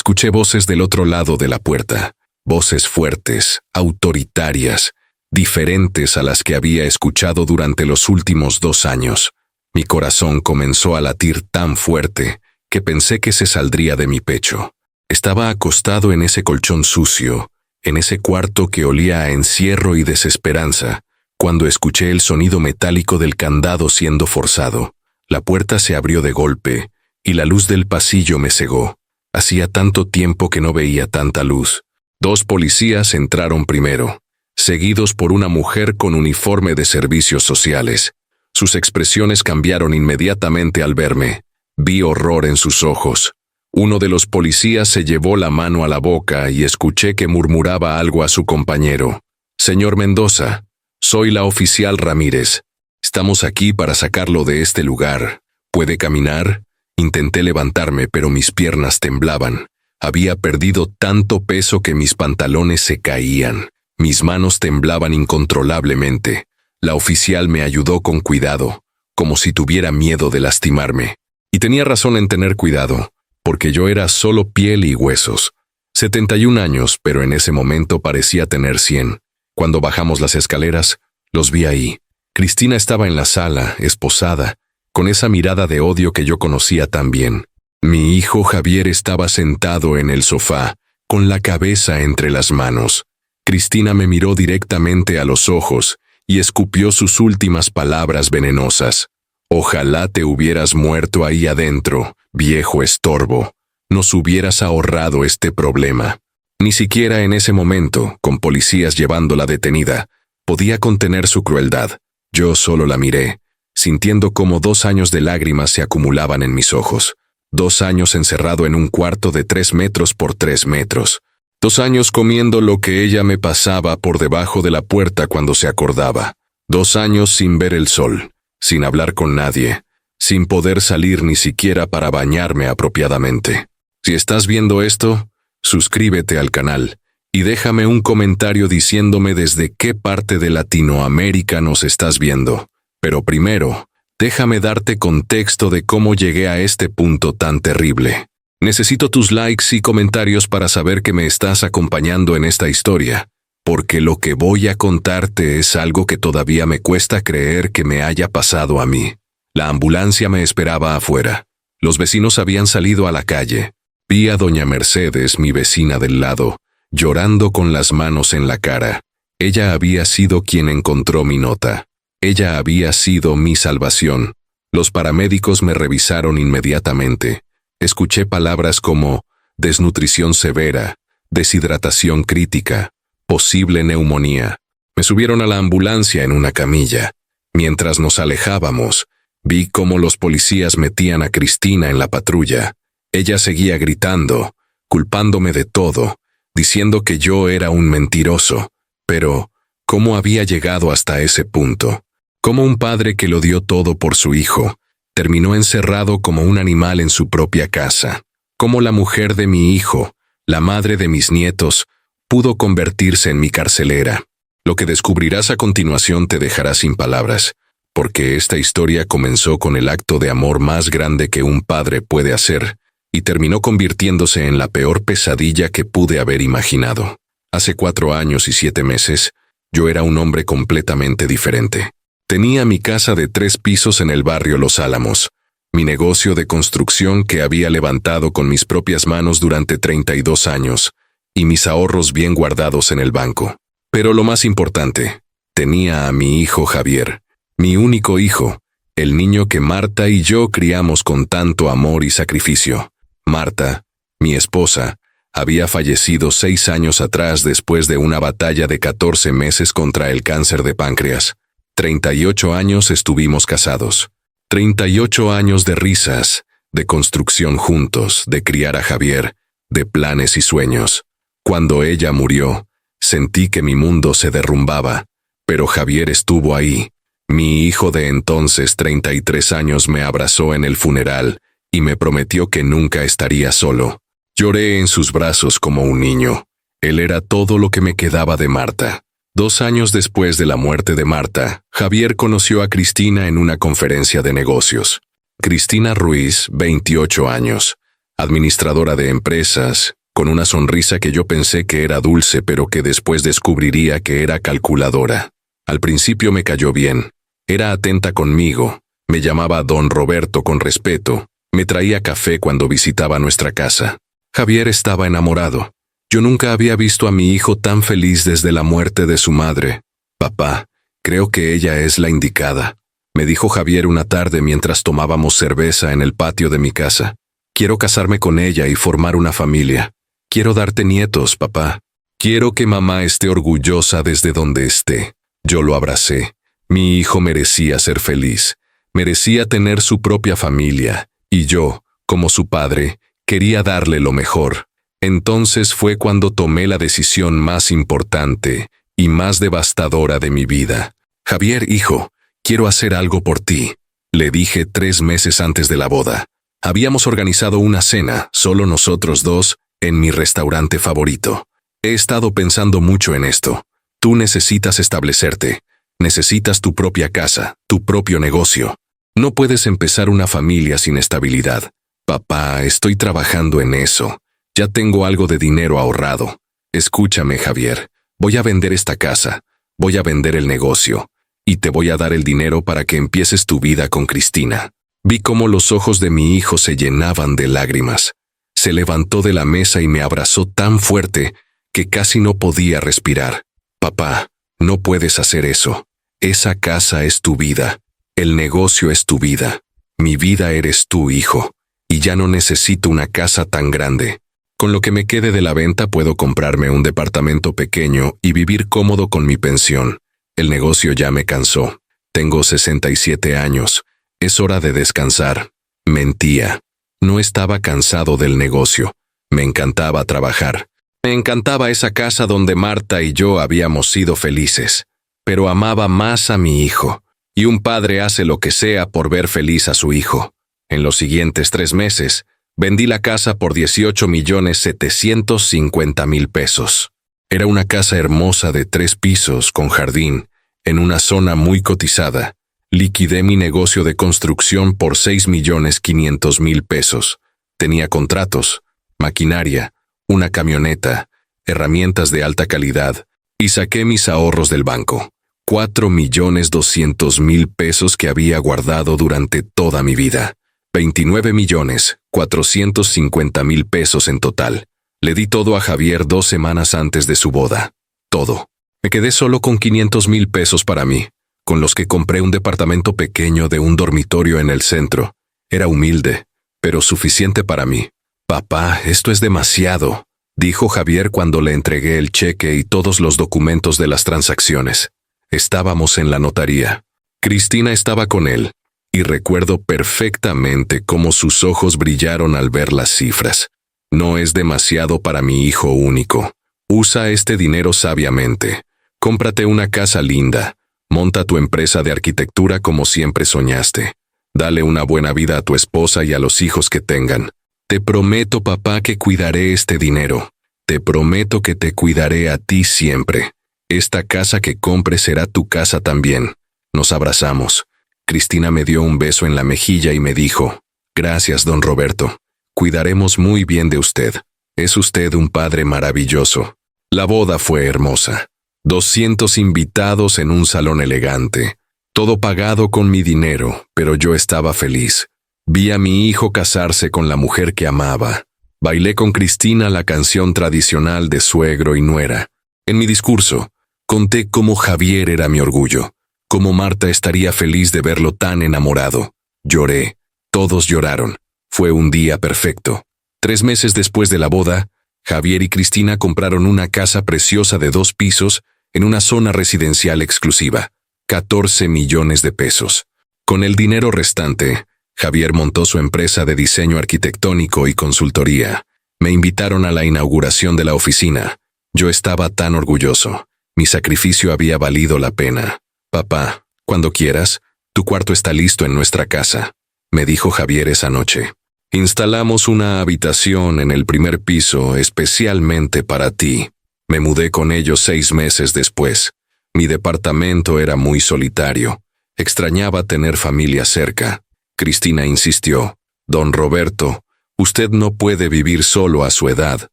Escuché voces del otro lado de la puerta, voces fuertes, autoritarias, diferentes a las que había escuchado durante los últimos 2 años. Mi corazón comenzó a latir tan fuerte que pensé que se saldría de mi pecho. Estaba acostado en ese colchón sucio, en ese cuarto que olía a encierro y desesperanza, cuando escuché el sonido metálico del candado siendo forzado. La puerta se abrió de golpe, y la luz del pasillo me cegó. Hacía tanto tiempo que no veía tanta luz. 2 policías entraron primero, seguidos por una mujer con uniforme de servicios sociales. Sus expresiones cambiaron inmediatamente al verme. Vi horror en sus ojos. Uno de los policías se llevó la mano a la boca y escuché que murmuraba algo a su compañero. «Señor Mendoza, soy la oficial Ramírez. Estamos aquí para sacarlo de este lugar. ¿Puede caminar?» Intenté levantarme, pero mis piernas temblaban. Había perdido tanto peso que mis pantalones se caían. Mis manos temblaban incontrolablemente. La oficial me ayudó con cuidado, como si tuviera miedo de lastimarme. Y tenía razón en tener cuidado, porque yo era solo piel y huesos. 71 años, pero en ese momento parecía tener 100. Cuando bajamos las escaleras, los vi ahí. Cristina estaba en la sala, esposada, con esa mirada de odio que yo conocía tan bien. Mi hijo Javier estaba sentado en el sofá, con la cabeza entre las manos. Cristina me miró directamente a los ojos y escupió sus últimas palabras venenosas. «Ojalá te hubieras muerto ahí adentro, viejo estorbo. Nos hubieras ahorrado este problema». Ni siquiera en ese momento, con policías llevándola detenida, podía contener su crueldad. Yo solo la miré, sintiendo como 2 años de lágrimas se acumulaban en mis ojos. 2 años encerrado en un cuarto de 3 metros por 3 metros. 2 años comiendo lo que ella me pasaba por debajo de la puerta cuando se acordaba. 2 años sin ver el sol, sin hablar con nadie, sin poder salir ni siquiera para bañarme apropiadamente. Si estás viendo esto, suscríbete al canal y déjame un comentario diciéndome desde qué parte de Latinoamérica nos estás viendo. Pero primero, déjame darte contexto de cómo llegué a este punto tan terrible. Necesito tus likes y comentarios para saber que me estás acompañando en esta historia, porque lo que voy a contarte es algo que todavía me cuesta creer que me haya pasado a mí. La ambulancia me esperaba afuera. Los vecinos habían salido a la calle. Vi a doña Mercedes, mi vecina del lado, llorando con las manos en la cara. Ella había sido quien encontró mi nota. Ella había sido mi salvación. Los paramédicos me revisaron inmediatamente. Escuché palabras como desnutrición severa, deshidratación crítica, posible neumonía. Me subieron a la ambulancia en una camilla. Mientras nos alejábamos, vi cómo los policías metían a Cristina en la patrulla. Ella seguía gritando, culpándome de todo, diciendo que yo era un mentiroso. Pero, ¿cómo había llegado hasta ese punto? ¿Cómo un padre que lo dio todo por su hijo terminó encerrado como un animal en su propia casa? ¿Cómo la mujer de mi hijo, la madre de mis nietos, pudo convertirse en mi carcelera? Lo que descubrirás a continuación te dejará sin palabras, porque esta historia comenzó con el acto de amor más grande que un padre puede hacer, y terminó convirtiéndose en la peor pesadilla que pude haber imaginado. Hace 4 años y 7 meses, yo era un hombre completamente diferente. Tenía mi casa de 3 pisos en el barrio Los Álamos, mi negocio de construcción que había levantado con mis propias manos durante 32 años, y mis ahorros bien guardados en el banco. Pero lo más importante, tenía a mi hijo Javier, mi único hijo, el niño que Marta y yo criamos con tanto amor y sacrificio. Marta, mi esposa, había fallecido 6 años atrás después de una batalla de 14 meses contra el cáncer de páncreas. 38 años estuvimos casados. 38 años de risas, de construcción juntos, de criar a Javier, de planes y sueños. Cuando ella murió, sentí que mi mundo se derrumbaba, pero Javier estuvo ahí. Mi hijo de entonces 33 años me abrazó en el funeral y me prometió que nunca estaría solo. Lloré en sus brazos como un niño. Él era todo lo que me quedaba de Marta. 2 años después de la muerte de Marta, Javier conoció a Cristina en una conferencia de negocios. Cristina Ruiz, 28 años, administradora de empresas, con una sonrisa que yo pensé que era dulce pero que después descubriría que era calculadora. Al principio me cayó bien. Era atenta conmigo, me llamaba Don Roberto con respeto, me traía café cuando visitaba nuestra casa. Javier estaba enamorado. Yo nunca había visto a mi hijo tan feliz desde la muerte de su madre. Papá, creo que ella es la indicada, me dijo Javier una tarde mientras tomábamos cerveza en el patio de mi casa. Quiero casarme con ella y formar una familia. Quiero darte nietos, papá. Quiero que mamá esté orgullosa desde donde esté. Yo lo abracé. Mi hijo merecía ser feliz. Merecía tener su propia familia. Y yo, como su padre, quería darle lo mejor. Entonces fue cuando tomé la decisión más importante y más devastadora de mi vida. Javier, hijo, quiero hacer algo por ti, le dije 3 meses antes de la boda. Habíamos organizado una cena, solo nosotros dos, en mi restaurante favorito. He estado pensando mucho en esto. Tú necesitas establecerte. Necesitas tu propia casa, tu propio negocio. No puedes empezar una familia sin estabilidad. Papá, estoy trabajando en eso. Ya tengo algo de dinero ahorrado. Escúchame, Javier. Voy a vender esta casa. Voy a vender el negocio. Y te voy a dar el dinero para que empieces tu vida con Cristina. Vi cómo los ojos de mi hijo se llenaban de lágrimas. Se levantó de la mesa y me abrazó tan fuerte que casi no podía respirar. Papá, no puedes hacer eso. Esa casa es tu vida. El negocio es tu vida. Mi vida eres tú, hijo. Y ya no necesito una casa tan grande. Con lo que me quede de la venta puedo comprarme un departamento pequeño y vivir cómodo con mi pensión. El negocio ya me cansó. Tengo 67 años. Es hora de descansar. Mentía. No estaba cansado del negocio. Me encantaba trabajar. Me encantaba esa casa donde Marta y yo habíamos sido felices. Pero amaba más a mi hijo. Y un padre hace lo que sea por ver feliz a su hijo. En los siguientes 3 meses, vendí la casa por 18,750,000 pesos. Era una casa hermosa de 3 pisos con jardín, en una zona muy cotizada. Liquidé mi negocio de construcción por 6,500,000 pesos. Tenía contratos, maquinaria, una camioneta, herramientas de alta calidad, y saqué mis ahorros del banco. 4,200,000 pesos que había guardado durante toda mi vida. 29,450,000 pesos en total. Le di todo a Javier 2 semanas antes de su boda. Todo. Me quedé solo con 500,000 pesos para mí, con los que compré un departamento pequeño de un dormitorio en el centro. Era humilde, pero suficiente para mí. Papá, esto es demasiado, dijo Javier cuando le entregué el cheque y todos los documentos de las transacciones. Estábamos en la notaría. Cristina estaba con él, y recuerdo perfectamente cómo sus ojos brillaron al ver las cifras. No es demasiado para mi hijo único. Usa este dinero sabiamente. Cómprate una casa linda. Monta tu empresa de arquitectura como siempre soñaste. Dale una buena vida a tu esposa y a los hijos que tengan. Te prometo, papá, que cuidaré este dinero. Te prometo que te cuidaré a ti siempre. Esta casa que compres será tu casa también. Nos abrazamos. Cristina me dio un beso en la mejilla y me dijo, «Gracias, don Roberto. Cuidaremos muy bien de usted. Es usted un padre maravilloso». La boda fue hermosa. 200 invitados en un salón elegante. Todo pagado con mi dinero, pero yo estaba feliz. Vi a mi hijo casarse con la mujer que amaba. Bailé con Cristina la canción tradicional de suegro y nuera. En mi discurso, conté cómo Javier era mi orgullo, cómo Marta estaría feliz de verlo tan enamorado. Lloré. Todos lloraron. Fue un día perfecto. 3 meses después de la boda, Javier y Cristina compraron una casa preciosa de 2 pisos en una zona residencial exclusiva. 14 millones de pesos. Con el dinero restante, Javier montó su empresa de diseño arquitectónico y consultoría. Me invitaron a la inauguración de la oficina. Yo estaba tan orgulloso. Mi sacrificio había valido la pena. «Papá, cuando quieras, tu cuarto está listo en nuestra casa», me dijo Javier esa noche. «Instalamos una habitación en el primer piso especialmente para ti». Me mudé con ellos 6 meses después. Mi departamento era muy solitario. Extrañaba tener familia cerca. Cristina insistió, «Don Roberto, Usted no puede vivir solo a su edad.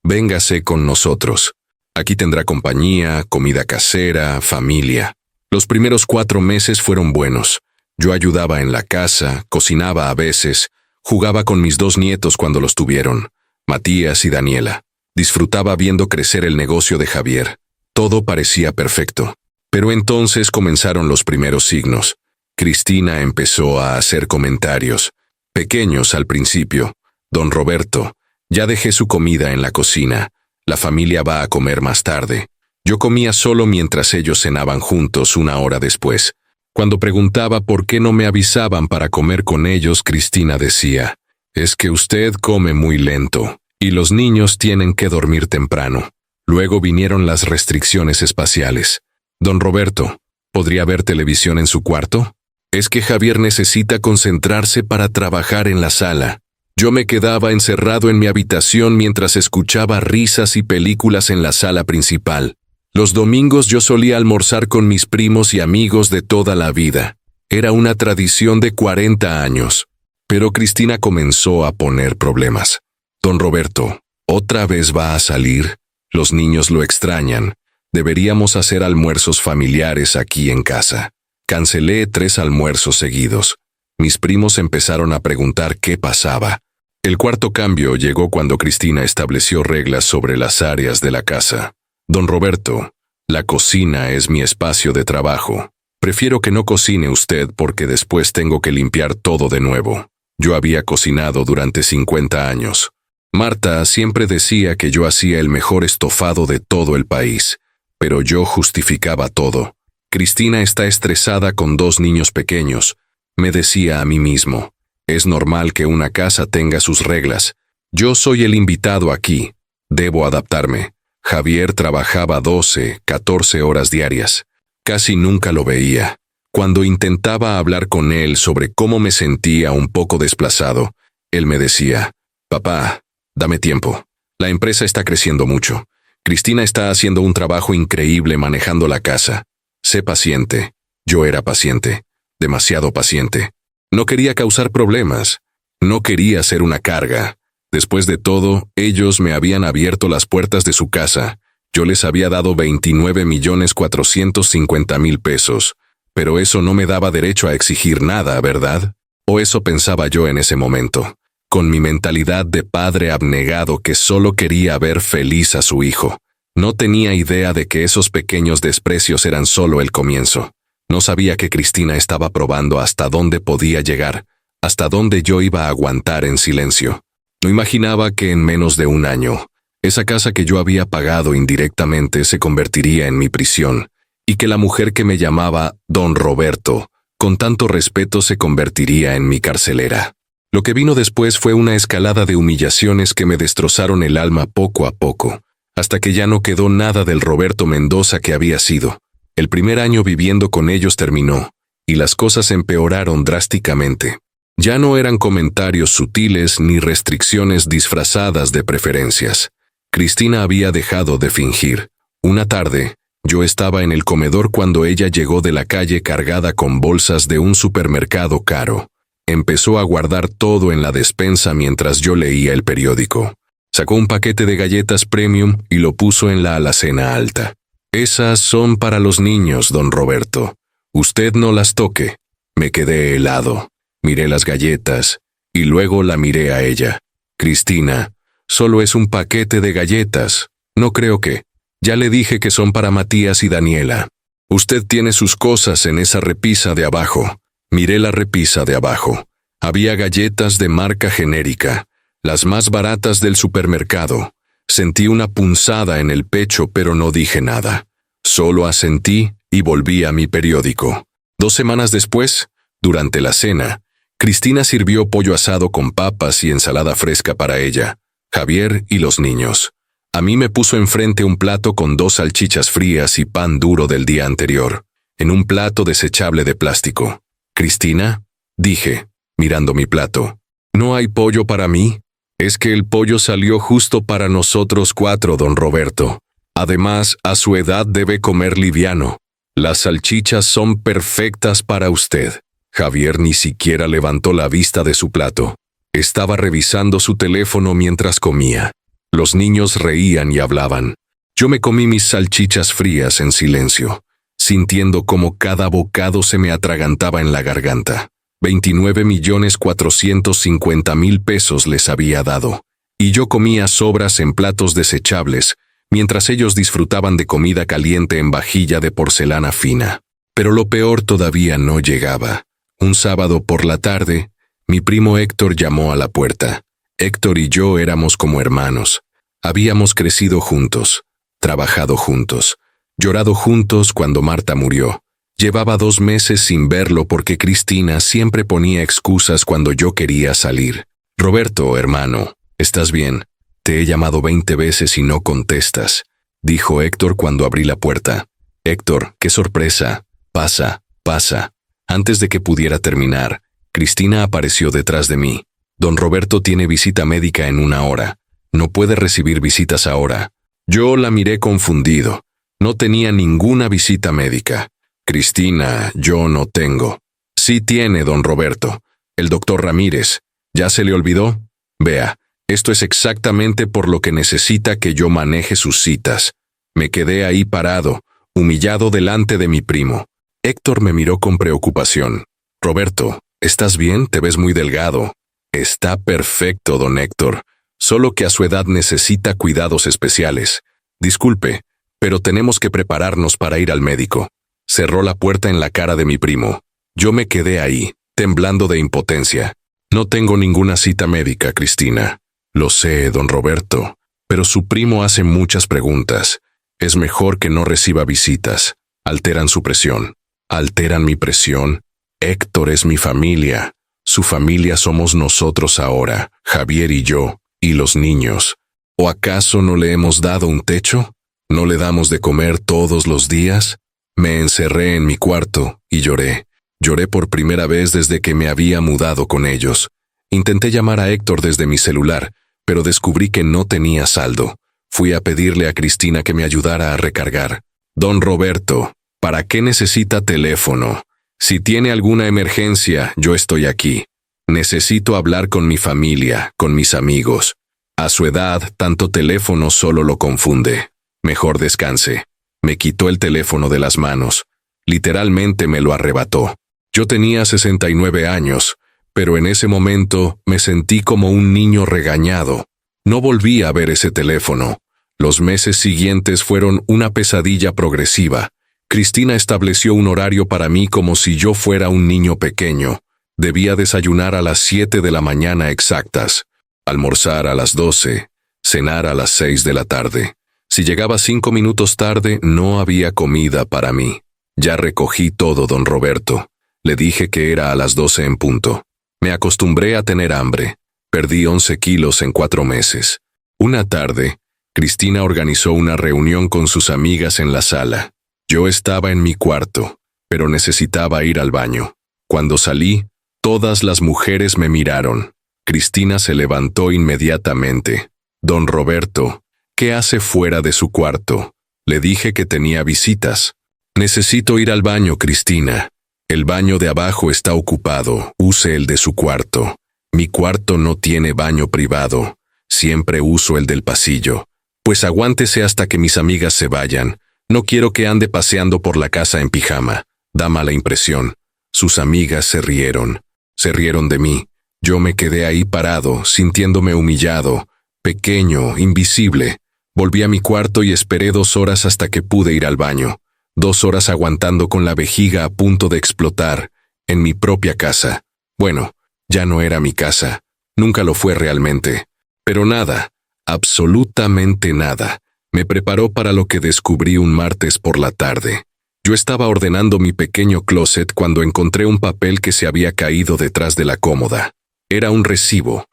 Véngase con nosotros. Aquí tendrá compañía, comida casera, familia. Los primeros 4 meses fueron buenos. Yo ayudaba en la casa, cocinaba a veces, jugaba con mis 2 nietos cuando los tuvieron, Matías y Daniela. Disfrutaba viendo crecer el negocio de Javier. Todo parecía perfecto. Pero entonces comenzaron los primeros signos. Cristina empezó a hacer comentarios, pequeños al principio. Don Roberto, ya dejé su comida en la cocina. La familia va a comer más tarde. Yo comía solo mientras ellos cenaban juntos 1 hora después. Cuando preguntaba por qué no me avisaban para comer con ellos, Cristina decía, «Es que usted come muy lento, y los niños tienen que dormir temprano». Luego vinieron las restricciones espaciales. «Don Roberto, ¿podría ver televisión en su cuarto? Es que Javier necesita concentrarse para trabajar en la sala». Yo me quedaba encerrado en mi habitación mientras escuchaba risas y películas en la sala principal. Los domingos yo solía almorzar con mis primos y amigos de toda la vida. Era una tradición de 40 años. Pero Cristina comenzó a poner problemas. «Don Roberto, ¿otra vez va a salir? Los niños lo extrañan. Deberíamos hacer almuerzos familiares aquí en casa». Cancelé 3 almuerzos seguidos. Mis primos empezaron a preguntar qué pasaba. El cuarto cambio llegó cuando Cristina estableció reglas sobre las áreas de la casa. «Don Roberto, la cocina es mi espacio de trabajo. Prefiero que no cocine usted porque después tengo que limpiar todo de nuevo». Yo había cocinado durante 50 años. Marta siempre decía que yo hacía el mejor estofado de todo el país, pero yo justificaba todo. «Cristina está estresada con 2 niños pequeños», me decía a mí mismo. «Es normal que una casa tenga sus reglas. Yo soy el invitado aquí. Debo adaptarme». Javier trabajaba 12, 14 horas diarias. Casi nunca lo veía. Cuando intentaba hablar con él sobre cómo me sentía un poco desplazado, él me decía, «Papá, dame tiempo. La empresa está creciendo mucho. Cristina está haciendo un trabajo increíble manejando la casa. Sé paciente». Yo era paciente, demasiado paciente. No quería causar problemas. No quería ser una carga. Después de todo, ellos me habían abierto las puertas de su casa. Yo les había dado 29.450.000 pesos. Pero eso no me daba derecho a exigir nada, ¿verdad? O eso pensaba yo en ese momento, con mi mentalidad de padre abnegado que solo quería ver feliz a su hijo. No tenía idea de que esos pequeños desprecios eran solo el comienzo. No sabía que Cristina estaba probando hasta dónde podía llegar, hasta dónde yo iba a aguantar en silencio. No imaginaba que en menos de 1 año, esa casa que yo había pagado indirectamente se convertiría en mi prisión, y que la mujer que me llamaba Don Roberto, con tanto respeto se convertiría en mi carcelera. Lo que vino después fue una escalada de humillaciones que me destrozaron el alma poco a poco, hasta que ya no quedó nada del Roberto Mendoza que había sido. El primer año viviendo con ellos terminó, y las cosas empeoraron drásticamente. Ya no eran comentarios sutiles ni restricciones disfrazadas de preferencias. Cristina había dejado de fingir. Una tarde, yo estaba en el comedor cuando ella llegó de la calle cargada con bolsas de un supermercado caro. Empezó a guardar todo en la despensa mientras yo leía el periódico. Sacó un paquete de galletas premium y lo puso en la alacena alta. «Esas son para los niños, don Roberto. Usted no las toque». Me quedé helado. Miré las galletas y luego la miré a ella. «Cristina, solo es un paquete de galletas. No creo que. Ya le dije que son para Matías y Daniela. Usted tiene sus cosas en esa repisa de abajo». Miré la repisa de abajo. Había galletas de marca genérica, las más baratas del supermercado. Sentí una punzada en el pecho, pero no dije nada. Solo asentí y volví a mi periódico. 2 semanas después, durante la cena, Cristina sirvió pollo asado con papas y ensalada fresca para ella, Javier y los niños. A mí me puso enfrente un plato con 2 salchichas frías y pan duro del día anterior, en un plato desechable de plástico. «Cristina», dije, mirando mi plato, «¿no hay pollo para mí?» «Es que el pollo salió justo para nosotros 4, don Roberto. Además, a su edad debe comer liviano. Las salchichas son perfectas para usted». Javier ni siquiera levantó la vista de su plato. Estaba revisando su teléfono mientras comía. Los niños reían y hablaban. Yo me comí mis salchichas frías en silencio, sintiendo cómo cada bocado se me atragantaba en la garganta. 29.450.000 pesos les había dado, y yo comía sobras en platos desechables, mientras ellos disfrutaban de comida caliente en vajilla de porcelana fina. Pero lo peor todavía no llegaba. Un sábado por la tarde, mi primo Héctor llamó a la puerta. Héctor y yo éramos como hermanos. Habíamos crecido juntos, trabajado juntos, llorado juntos cuando Marta murió. Llevaba 2 meses sin verlo porque Cristina siempre ponía excusas cuando yo quería salir. «Roberto, hermano, ¿estás bien? Te he llamado 20 veces y no contestas», dijo Héctor cuando abrí la puerta. «Héctor, qué sorpresa. Pasa, pasa». Antes de que pudiera terminar, Cristina apareció detrás de mí. «Don Roberto tiene visita médica en 1 hora. No puede recibir visitas ahora». Yo la miré confundido. No tenía ninguna visita médica. «Cristina, yo no tengo». «Sí tiene, don Roberto. El doctor Ramírez. ¿Ya se le olvidó? Vea, esto es exactamente por lo que necesita que yo maneje sus citas». Me quedé ahí parado, humillado delante de mi primo. Héctor me miró con preocupación. «Roberto, ¿estás bien? Te ves muy delgado». «Está perfecto, don Héctor. Solo que a su edad necesita cuidados especiales. Disculpe, pero tenemos que prepararnos para ir al médico». Cerró la puerta en la cara de mi primo. Yo me quedé ahí, temblando de impotencia. «No tengo ninguna cita médica, Cristina». «Lo sé, don Roberto, pero su primo hace muchas preguntas. Es mejor que no reciba visitas. Alteran su presión». «¿Alteran mi presión? Héctor es mi familia. Su familia somos nosotros ahora, Javier y yo, y los niños. ¿O acaso no le hemos dado un techo? ¿No le damos de comer todos los días?» Me encerré en mi cuarto y lloré. Lloré por primera vez desde que me había mudado con ellos. Intenté llamar a Héctor desde mi celular, pero descubrí que no tenía saldo. Fui a pedirle a Cristina que me ayudara a recargar. «Don Roberto, ¿para qué necesita teléfono? Si tiene alguna emergencia, yo estoy aquí. Necesito hablar con mi familia, con mis amigos. A su edad, tanto teléfono solo lo confunde. Mejor descanse». Me quitó el teléfono de las manos. Literalmente me lo arrebató. Yo tenía 69 años, pero en ese momento me sentí como un niño regañado. No volví a ver ese teléfono. Los meses siguientes fueron una pesadilla progresiva. Cristina estableció un horario para mí como si yo fuera un niño pequeño. Debía desayunar a las 7 de la mañana exactas, almorzar a las 12, cenar a las 6 de la tarde. Si llegaba 5 minutos tarde, no había comida para mí. «Ya recogí todo, don Roberto». Le dije que era a las 12 en punto. Me acostumbré a tener hambre. Perdí 11 kilos en 4 meses. Una tarde, Cristina organizó una reunión con sus amigas en la sala. Yo estaba en mi cuarto, pero necesitaba ir al baño. Cuando salí, todas las mujeres me miraron. Cristina se levantó inmediatamente. «Don Roberto, ¿qué hace fuera de su cuarto?». Le dije que tenía visitas. «Necesito ir al baño, Cristina. El baño de abajo está ocupado. Use el de su cuarto. Mi cuarto no tiene baño privado. Siempre uso el del pasillo». «Pues aguántese hasta que mis amigas se vayan. No quiero que ande paseando por la casa en pijama. Da mala impresión». Sus amigas se rieron. Se rieron de mí. Yo me quedé ahí parado, sintiéndome humillado, pequeño, invisible. Volví a mi cuarto y esperé 2 horas hasta que pude ir al baño. 2 horas aguantando con la vejiga a punto de explotar, en mi propia casa. Bueno, ya no era mi casa. Nunca lo fue realmente. Pero nada, absolutamente nada, me preparó para lo que descubrí un martes por la tarde. Yo estaba ordenando mi pequeño closet cuando encontré un papel que se había caído detrás de la cómoda. Era un recibo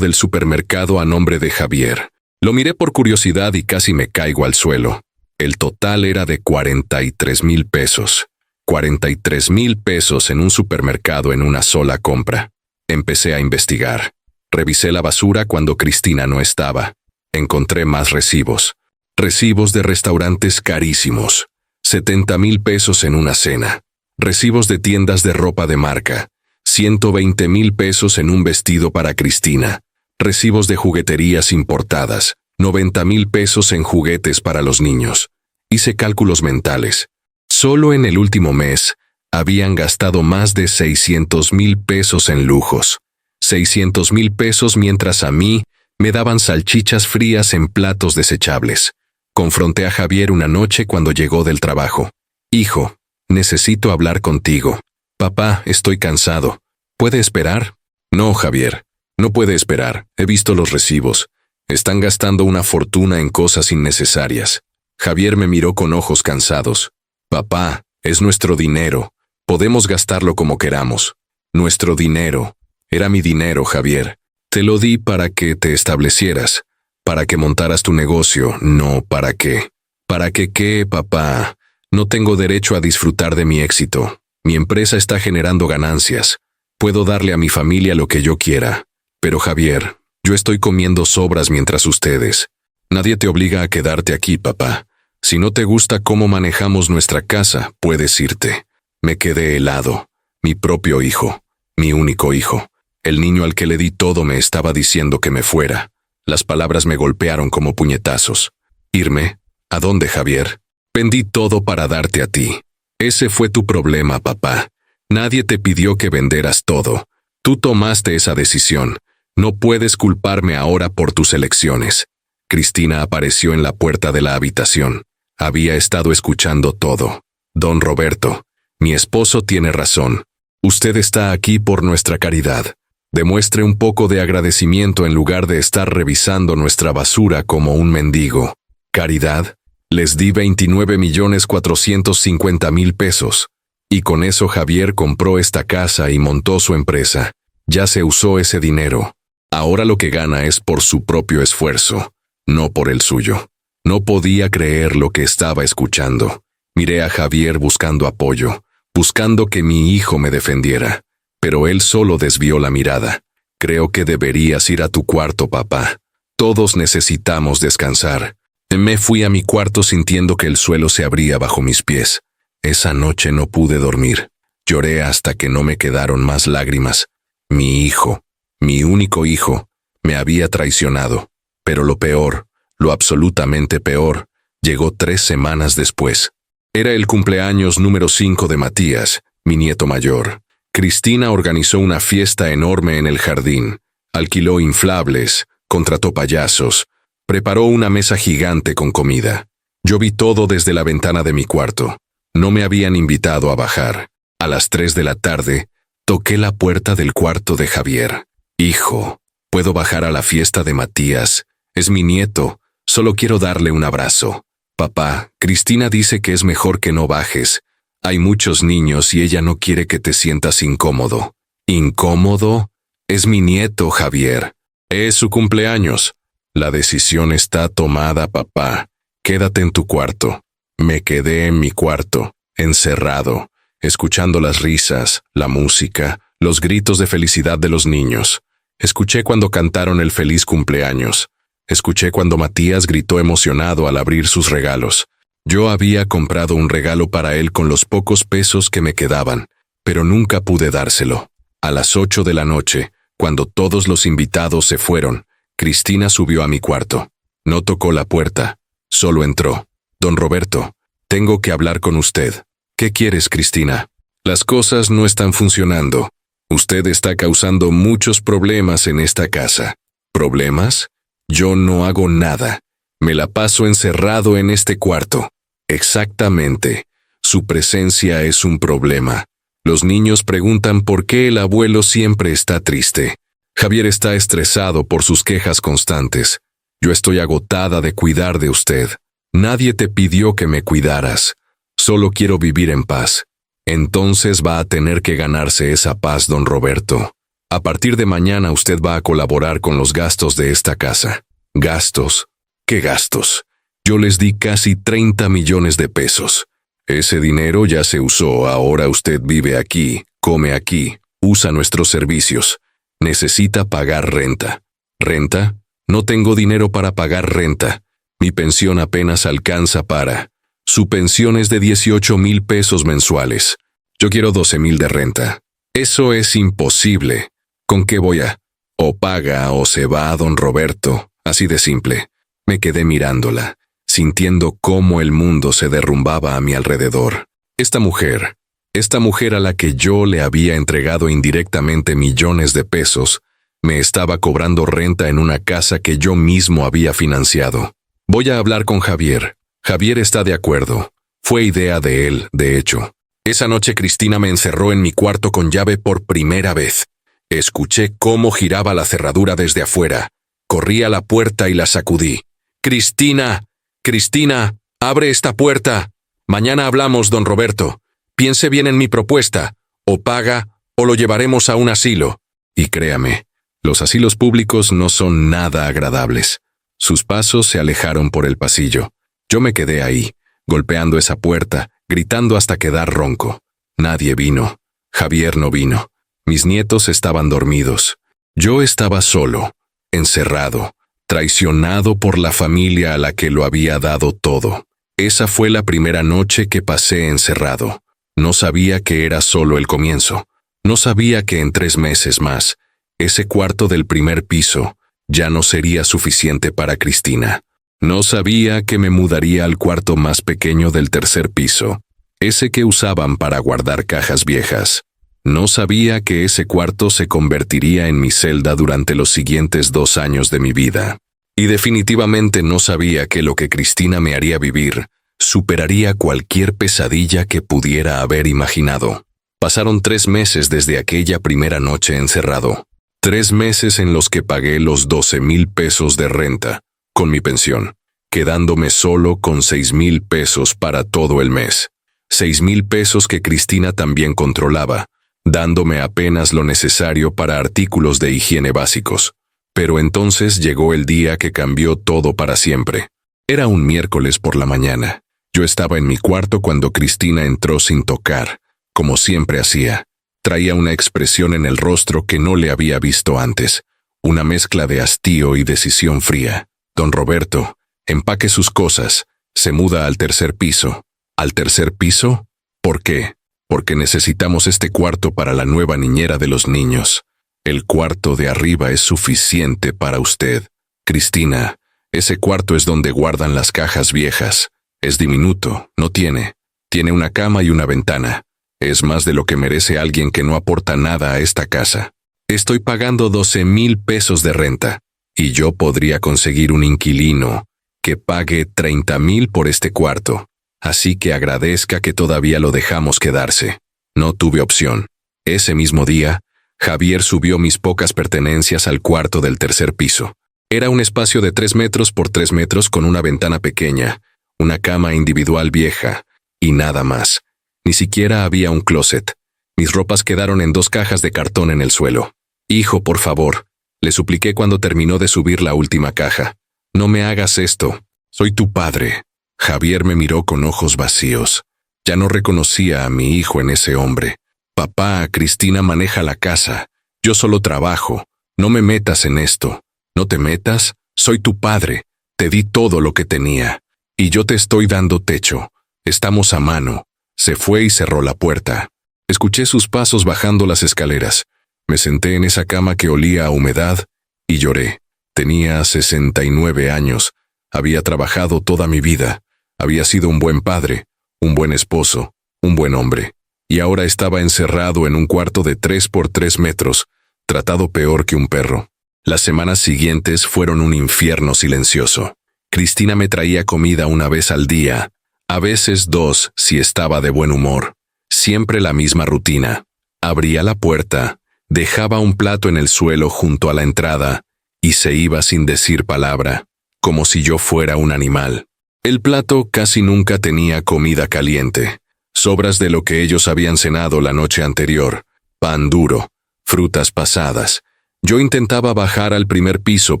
del supermercado a nombre de Javier. Lo miré por curiosidad y casi me caigo al suelo. El total era de 43,000 pesos. 43,000 pesos en un supermercado en una sola compra. Empecé a investigar. Revisé la basura cuando Cristina no estaba. Encontré más recibos. Recibos de restaurantes carísimos. 70,000 pesos en una cena. Recibos de tiendas de ropa de marca. 120,000 pesos en un vestido para Cristina, recibos de jugueterías importadas, 90,000 pesos en juguetes para los niños. Hice cálculos mentales. Solo en el último mes habían gastado más de 600,000 pesos en lujos. 600,000 pesos mientras a mí me daban salchichas frías en platos desechables. Confronté a Javier una noche cuando llegó del trabajo. Hijo, necesito hablar contigo. Papá, estoy cansado. ¿Puede esperar? No, Javier. No puede esperar. He visto los recibos. Están gastando una fortuna en cosas innecesarias. Javier me miró con ojos cansados. Papá, es nuestro dinero. Podemos gastarlo como queramos. Nuestro dinero. Era mi dinero, Javier. Te lo di para que te establecieras, para que montaras tu negocio, no para qué. ¿Para qué qué, papá? No tengo derecho a disfrutar de mi éxito. Mi empresa está generando ganancias. Puedo darle a mi familia lo que yo quiera. Pero Javier, yo estoy comiendo sobras mientras ustedes. Nadie te obliga a quedarte aquí, papá. Si no te gusta cómo manejamos nuestra casa, puedes irte. Me quedé helado. Mi propio hijo. Mi único hijo. El niño al que le di todo me estaba diciendo que me fuera. Las palabras me golpearon como puñetazos. ¿Irme? ¿A dónde, Javier? Vendí todo para darte a ti. Ese fue tu problema, papá. Nadie te pidió que venderas todo. Tú tomaste esa decisión. No puedes culparme ahora por tus elecciones. Cristina apareció en la puerta de la habitación. Había estado escuchando todo. Don Roberto, mi esposo tiene razón. Usted está aquí por nuestra caridad. Demuestre un poco de agradecimiento en lugar de estar revisando nuestra basura como un mendigo. ¿Caridad? Les di 29,450,000 pesos. Y con eso Javier compró esta casa y montó su empresa. Ya se usó ese dinero. Ahora lo que gana es por su propio esfuerzo, no por el suyo. No podía creer lo que estaba escuchando. Miré a Javier buscando apoyo, buscando que mi hijo me defendiera. Pero él solo desvió la mirada. Creo que deberías ir a tu cuarto, papá. Todos necesitamos descansar. Me fui a mi cuarto sintiendo que el suelo se abría bajo mis pies. Esa noche no pude dormir. Lloré hasta que no me quedaron más lágrimas. Mi hijo, mi único hijo, me había traicionado. Pero lo peor, lo absolutamente peor, llegó 3 semanas después. Era el cumpleaños número 5 de Matías, mi nieto mayor. Cristina organizó una fiesta enorme en el jardín. Alquiló inflables, contrató payasos, preparó una mesa gigante con comida. Yo vi todo desde la ventana de mi cuarto. No me habían invitado a bajar. A las 3 de la tarde, toqué la puerta del cuarto de Javier. Hijo, ¿puedo bajar a la fiesta de Matías? Es mi nieto, solo quiero darle un abrazo. Papá, Cristina dice que es mejor que no bajes. Hay muchos niños y ella no quiere que te sientas incómodo. ¿Incómodo? Es mi nieto, Javier. Es su cumpleaños. La decisión está tomada, papá. Quédate en tu cuarto. Me quedé en mi cuarto, encerrado, escuchando las risas, la música, los gritos de felicidad de los niños. Escuché cuando cantaron el feliz cumpleaños. Escuché cuando Matías gritó emocionado al abrir sus regalos. Yo había comprado un regalo para él con los pocos pesos que me quedaban, pero nunca pude dárselo. A las 8 de la noche, cuando todos los invitados se fueron, Cristina subió a mi cuarto. No tocó la puerta, solo entró. Don Roberto, tengo que hablar con usted. ¿Qué quieres, Cristina? Las cosas no están funcionando. Usted está causando muchos problemas en esta casa. ¿Problemas? Yo no hago nada. Me la paso encerrado en este cuarto. Exactamente. Su presencia es un problema. Los niños preguntan por qué el abuelo siempre está triste. Javier está estresado por sus quejas constantes. Yo estoy agotada de cuidar de usted. Nadie te pidió que me cuidaras. Solo quiero vivir en paz. Entonces va a tener que ganarse esa paz, don Roberto. A partir de mañana usted va a colaborar con los gastos de esta casa. ¿Gastos? ¿Qué gastos? Yo les di casi 30 millones de pesos. Ese dinero ya se usó, ahora usted vive aquí, come aquí, usa nuestros servicios. Necesita pagar renta. ¿Renta? No tengo dinero para pagar renta. Mi pensión apenas alcanza para... Su pensión es de 18,000 pesos mensuales. Yo quiero 12,000 de renta. Eso es imposible. ¿Con qué voy a? O paga o se va a don Roberto, así de simple. Me quedé mirándola, sintiendo cómo el mundo se derrumbaba a mi alrededor. Esta mujer a la que yo le había entregado indirectamente millones de pesos, me estaba cobrando renta en una casa que yo mismo había financiado. Voy a hablar con Javier. Javier está de acuerdo. Fue idea de él, de hecho. Esa noche Cristina me encerró en mi cuarto con llave por primera vez. Escuché cómo giraba la cerradura desde afuera. Corrí a la puerta y la sacudí. «Cristina, Cristina, abre esta puerta. Mañana hablamos, don Roberto. Piense bien en mi propuesta. O paga o lo llevaremos a un asilo». Y créame, los asilos públicos no son nada agradables. Sus pasos se alejaron por el pasillo. Yo me quedé ahí, golpeando esa puerta, gritando hasta quedar ronco. Nadie vino. Javier no vino. Mis nietos estaban dormidos. Yo estaba solo, encerrado, traicionado por la familia a la que lo había dado todo. Esa fue la primera noche que pasé encerrado. No sabía que era solo el comienzo. No sabía que en 3 meses más, ese cuarto del primer piso ya no sería suficiente para Cristina. No sabía que me mudaría al cuarto más pequeño del tercer piso, ese que usaban para guardar cajas viejas. No sabía que ese cuarto se convertiría en mi celda durante los siguientes 2 años de mi vida. Y definitivamente no sabía que lo que Cristina me haría vivir superaría cualquier pesadilla que pudiera haber imaginado. Pasaron 3 meses desde aquella primera noche encerrado. 3 meses en los que pagué los 12,000 pesos de renta, con mi pensión, quedándome solo con 6,000 pesos para todo el mes. 6,000 pesos que Cristina también controlaba, dándome apenas lo necesario para artículos de higiene básicos. Pero entonces llegó el día que cambió todo para siempre. Era un miércoles por la mañana. Yo estaba en mi cuarto cuando Cristina entró sin tocar, como siempre hacía. Traía una expresión en el rostro que no le había visto antes, una mezcla de hastío y decisión fría. «Don Roberto, empaque sus cosas, se muda al tercer piso». ¿Al tercer piso? ¿Por qué? Porque necesitamos este cuarto para la nueva niñera de los niños. El cuarto de arriba es suficiente para usted. Cristina, ese cuarto es donde guardan las cajas viejas. Es diminuto, no tiene. Tiene una cama y una ventana. Es más de lo que merece alguien que no aporta nada a esta casa. Estoy pagando 12,000 pesos de renta, y yo podría conseguir un inquilino que pague 30,000 por este cuarto. Así que agradezca que todavía lo dejamos quedarse. No tuve opción. Ese mismo día, Javier subió mis pocas pertenencias al cuarto del tercer piso. Era un espacio de 3 metros por 3 metros con una ventana pequeña, una cama individual vieja, y nada más. Ni siquiera había un closet. Mis ropas quedaron en 2 cajas de cartón en el suelo. «Hijo, por favor», le supliqué cuando terminó de subir la última caja. «No me hagas esto. Soy tu padre». Javier me miró con ojos vacíos. Ya no reconocía a mi hijo en ese hombre. «Papá, Cristina maneja la casa. Yo solo trabajo. No me metas en esto». «¿No te metas? Soy tu padre. Te di todo lo que tenía. Y yo te estoy dando techo. Estamos a mano». Se fue y cerró la puerta. Escuché sus pasos bajando las escaleras. Me senté en esa cama que olía a humedad y lloré. Tenía 69 años. Había trabajado toda mi vida. Había sido un buen padre, un buen esposo, un buen hombre. Y ahora estaba encerrado en un cuarto de 3 por 3 metros, tratado peor que un perro. Las semanas siguientes fueron un infierno silencioso. Cristina me traía comida una vez al día, a veces 2 si estaba de buen humor. Siempre la misma rutina. Abría la puerta, dejaba un plato en el suelo junto a la entrada y se iba sin decir palabra, como si yo fuera un animal. El plato casi nunca tenía comida caliente, sobras de lo que ellos habían cenado la noche anterior, pan duro, frutas pasadas. Yo intentaba bajar al primer piso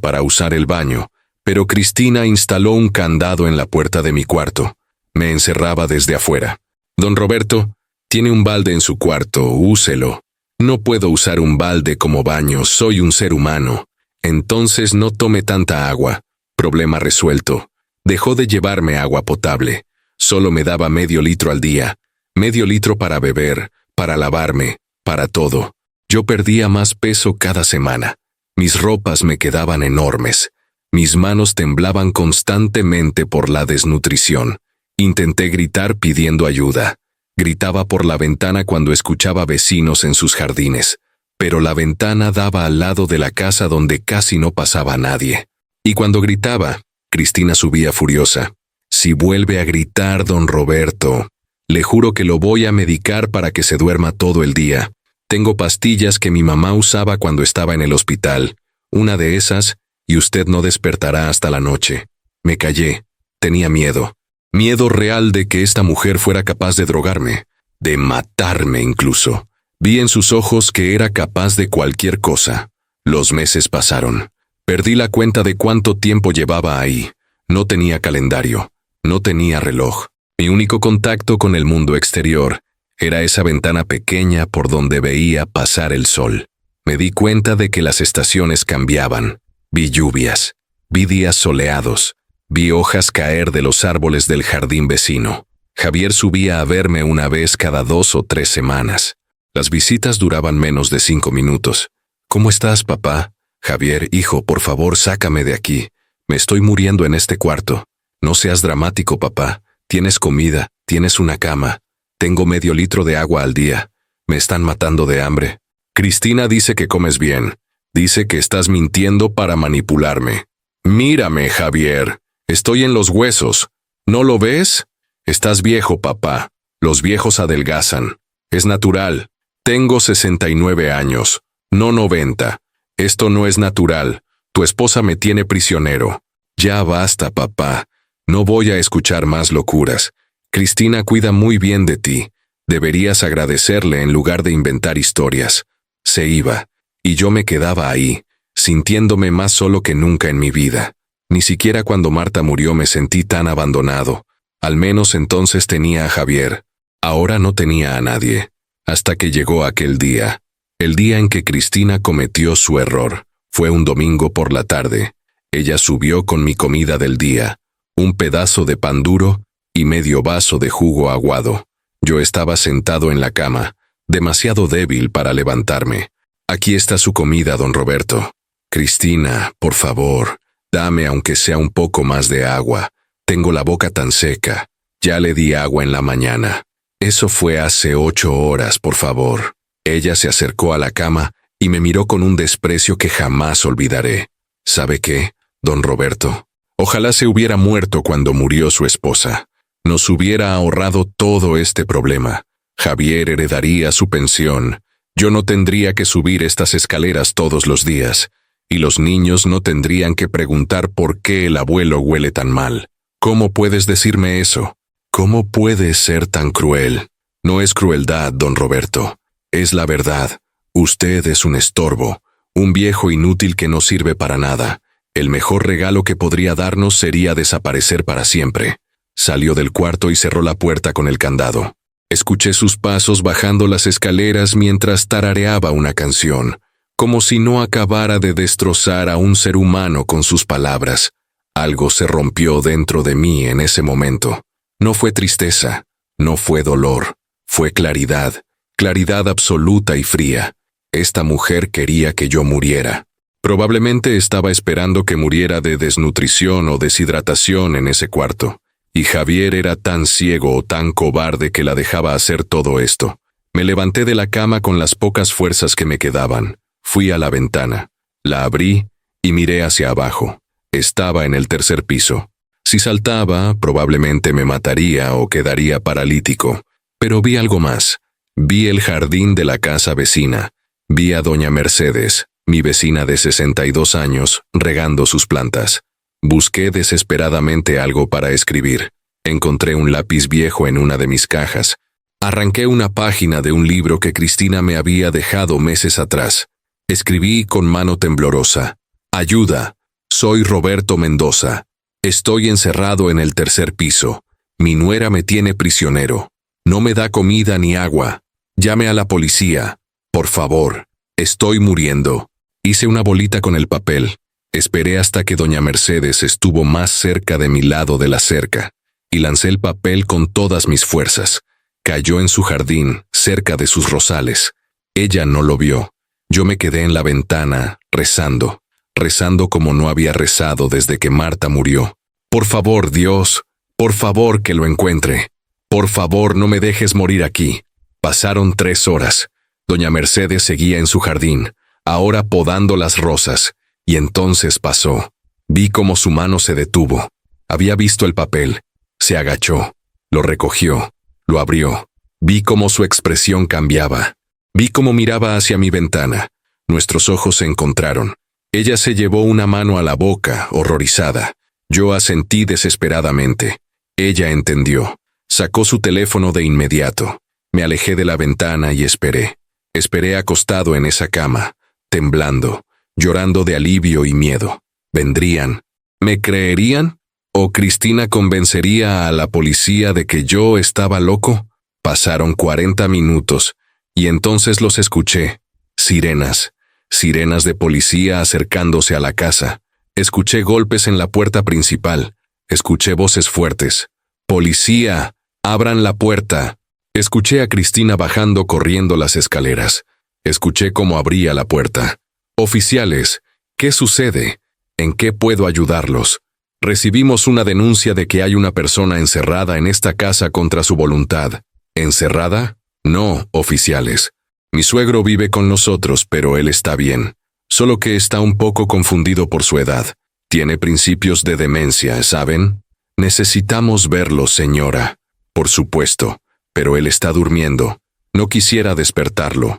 para usar el baño, pero Cristina instaló un candado en la puerta de mi cuarto. Me encerraba desde afuera. «Don Roberto, tiene un balde en su cuarto, úselo». «No puedo usar un balde como baño, soy un ser humano». «Entonces no tome tanta agua». Problema resuelto. Dejó de llevarme agua potable. Solo me daba medio litro al día. Medio litro para beber, para lavarme, para todo. Yo perdía más peso cada semana. Mis ropas me quedaban enormes. Mis manos temblaban constantemente por la desnutrición. Intenté gritar pidiendo ayuda. Gritaba por la ventana cuando escuchaba vecinos en sus jardines, pero la ventana daba al lado de la casa donde casi no pasaba nadie. Y cuando gritaba, Cristina subía furiosa. Si vuelve a gritar, don Roberto, le juro que lo voy a medicar para que se duerma todo el día. Tengo pastillas que mi mamá usaba cuando estaba en el hospital. Una de esas, y usted no despertará hasta la noche. Me callé. Tenía miedo. Miedo real de que esta mujer fuera capaz de drogarme, de matarme incluso. Vi en sus ojos que era capaz de cualquier cosa. Los meses pasaron. Perdí la cuenta de cuánto tiempo llevaba ahí. No tenía calendario. No tenía reloj. Mi único contacto con el mundo exterior era esa ventana pequeña por donde veía pasar el sol. Me di cuenta de que las estaciones cambiaban. Vi lluvias. Vi días soleados. Vi hojas caer de los árboles del jardín vecino. Javier subía a verme una vez cada 2 o 3 semanas. Las visitas duraban menos de 5 minutos. ¿Cómo estás, papá? Javier, hijo, por favor, sácame de aquí. Me estoy muriendo en este cuarto. No seas dramático, papá. Tienes comida, tienes una cama. Tengo medio litro de agua al día. Me están matando de hambre. Cristina dice que comes bien. Dice que estás mintiendo para manipularme. Mírame, Javier. Estoy en los huesos. ¿No lo ves? Estás viejo, papá. Los viejos adelgazan. Es natural. Tengo 69 años, no 90. Esto no es natural. Tu esposa me tiene prisionero. Ya basta, papá. No voy a escuchar más locuras. Cristina cuida muy bien de ti. Deberías agradecerle en lugar de inventar historias. Se iba, y yo me quedaba ahí, sintiéndome más solo que nunca en mi vida. Ni siquiera cuando Marta murió me sentí tan abandonado. Al menos entonces tenía a Javier. Ahora no tenía a nadie. Hasta que llegó aquel día. El día en que Cristina cometió su error. Fue un domingo por la tarde. Ella subió con mi comida del día. Un pedazo de pan duro y medio vaso de jugo aguado. Yo estaba sentado en la cama, demasiado débil para levantarme. Aquí está su comida, don Roberto. Cristina, por favor. Dame aunque sea un poco más de agua. Tengo la boca tan seca. Ya le di agua en la mañana. Eso fue hace 8 horas, por favor. Ella se acercó a la cama y me miró con un desprecio que jamás olvidaré. ¿Sabe qué, don Roberto? Ojalá se hubiera muerto cuando murió su esposa. Nos hubiera ahorrado todo este problema. Javier heredaría su pensión. Yo no tendría que subir estas escaleras todos los días. Y los niños no tendrían que preguntar por qué el abuelo huele tan mal. ¿Cómo puedes decirme eso? ¿Cómo puedes ser tan cruel? No es crueldad, don Roberto. Es la verdad. Usted es un estorbo, un viejo inútil que no sirve para nada. El mejor regalo que podría darnos sería desaparecer para siempre. Salió del cuarto y cerró la puerta con el candado. Escuché sus pasos bajando las escaleras mientras tarareaba una canción. Como si no acabara de destrozar a un ser humano con sus palabras. Algo se rompió dentro de mí en ese momento. No fue tristeza, no fue dolor, fue claridad, claridad absoluta y fría. Esta mujer quería que yo muriera. Probablemente estaba esperando que muriera de desnutrición o deshidratación en ese cuarto. Y Javier era tan ciego o tan cobarde que la dejaba hacer todo esto. Me levanté de la cama con las pocas fuerzas que me quedaban. Fui a la ventana, la abrí y miré hacia abajo. Estaba en el 3er piso. Si saltaba, probablemente me mataría o quedaría paralítico. Pero vi algo más. Vi el jardín de la casa vecina. Vi a doña Mercedes, mi vecina de 62 años, regando sus plantas. Busqué desesperadamente algo para escribir. Encontré un lápiz viejo en una de mis cajas. Arranqué una página de un libro que Cristina me había dejado meses atrás. Escribí con mano temblorosa. Ayuda. Soy Roberto Mendoza. Estoy encerrado en el 3er piso. Mi nuera me tiene prisionero. No me da comida ni agua. Llame a la policía. Por favor. Estoy muriendo. Hice una bolita con el papel. Esperé hasta que doña Mercedes estuvo más cerca de mi lado de la cerca, y lancé el papel con todas mis fuerzas. Cayó en su jardín, cerca de sus rosales. Ella no lo vio. Yo me quedé en la ventana, rezando como no había rezado desde que Marta murió. Por favor, Dios, por favor que lo encuentre. Por favor, no me dejes morir aquí. Pasaron 3 horas. Doña Mercedes seguía en su jardín, ahora podando las rosas, y entonces pasó. Vi cómo su mano se detuvo. Había visto el papel. Se agachó, lo recogió, lo abrió. Vi cómo su expresión cambiaba. Vi cómo miraba hacia mi ventana. Nuestros ojos se encontraron. Ella se llevó una mano a la boca, horrorizada. Yo asentí desesperadamente. Ella entendió. Sacó su teléfono de inmediato. Me alejé de la ventana y esperé. Esperé acostado en esa cama, temblando, llorando de alivio y miedo. ¿Vendrían? ¿Me creerían? ¿O Cristina convencería a la policía de que yo estaba loco? Pasaron 40 minutos, y entonces los escuché. Sirenas de policía acercándose a la casa. Escuché golpes en la puerta principal. Escuché voces fuertes. «¡Policía! ¡Abran la puerta!». Escuché a Cristina bajando corriendo las escaleras. Escuché cómo abría la puerta. «Oficiales, ¿qué sucede? ¿En qué puedo ayudarlos? Recibimos una denuncia de que hay una persona encerrada en esta casa contra su voluntad». ¿Encerrada? No, oficiales. Mi suegro vive con nosotros, pero él está bien. Solo que está un poco confundido por su edad. Tiene principios de demencia, ¿saben? Necesitamos verlo, señora. Por supuesto, pero él está durmiendo. No quisiera despertarlo.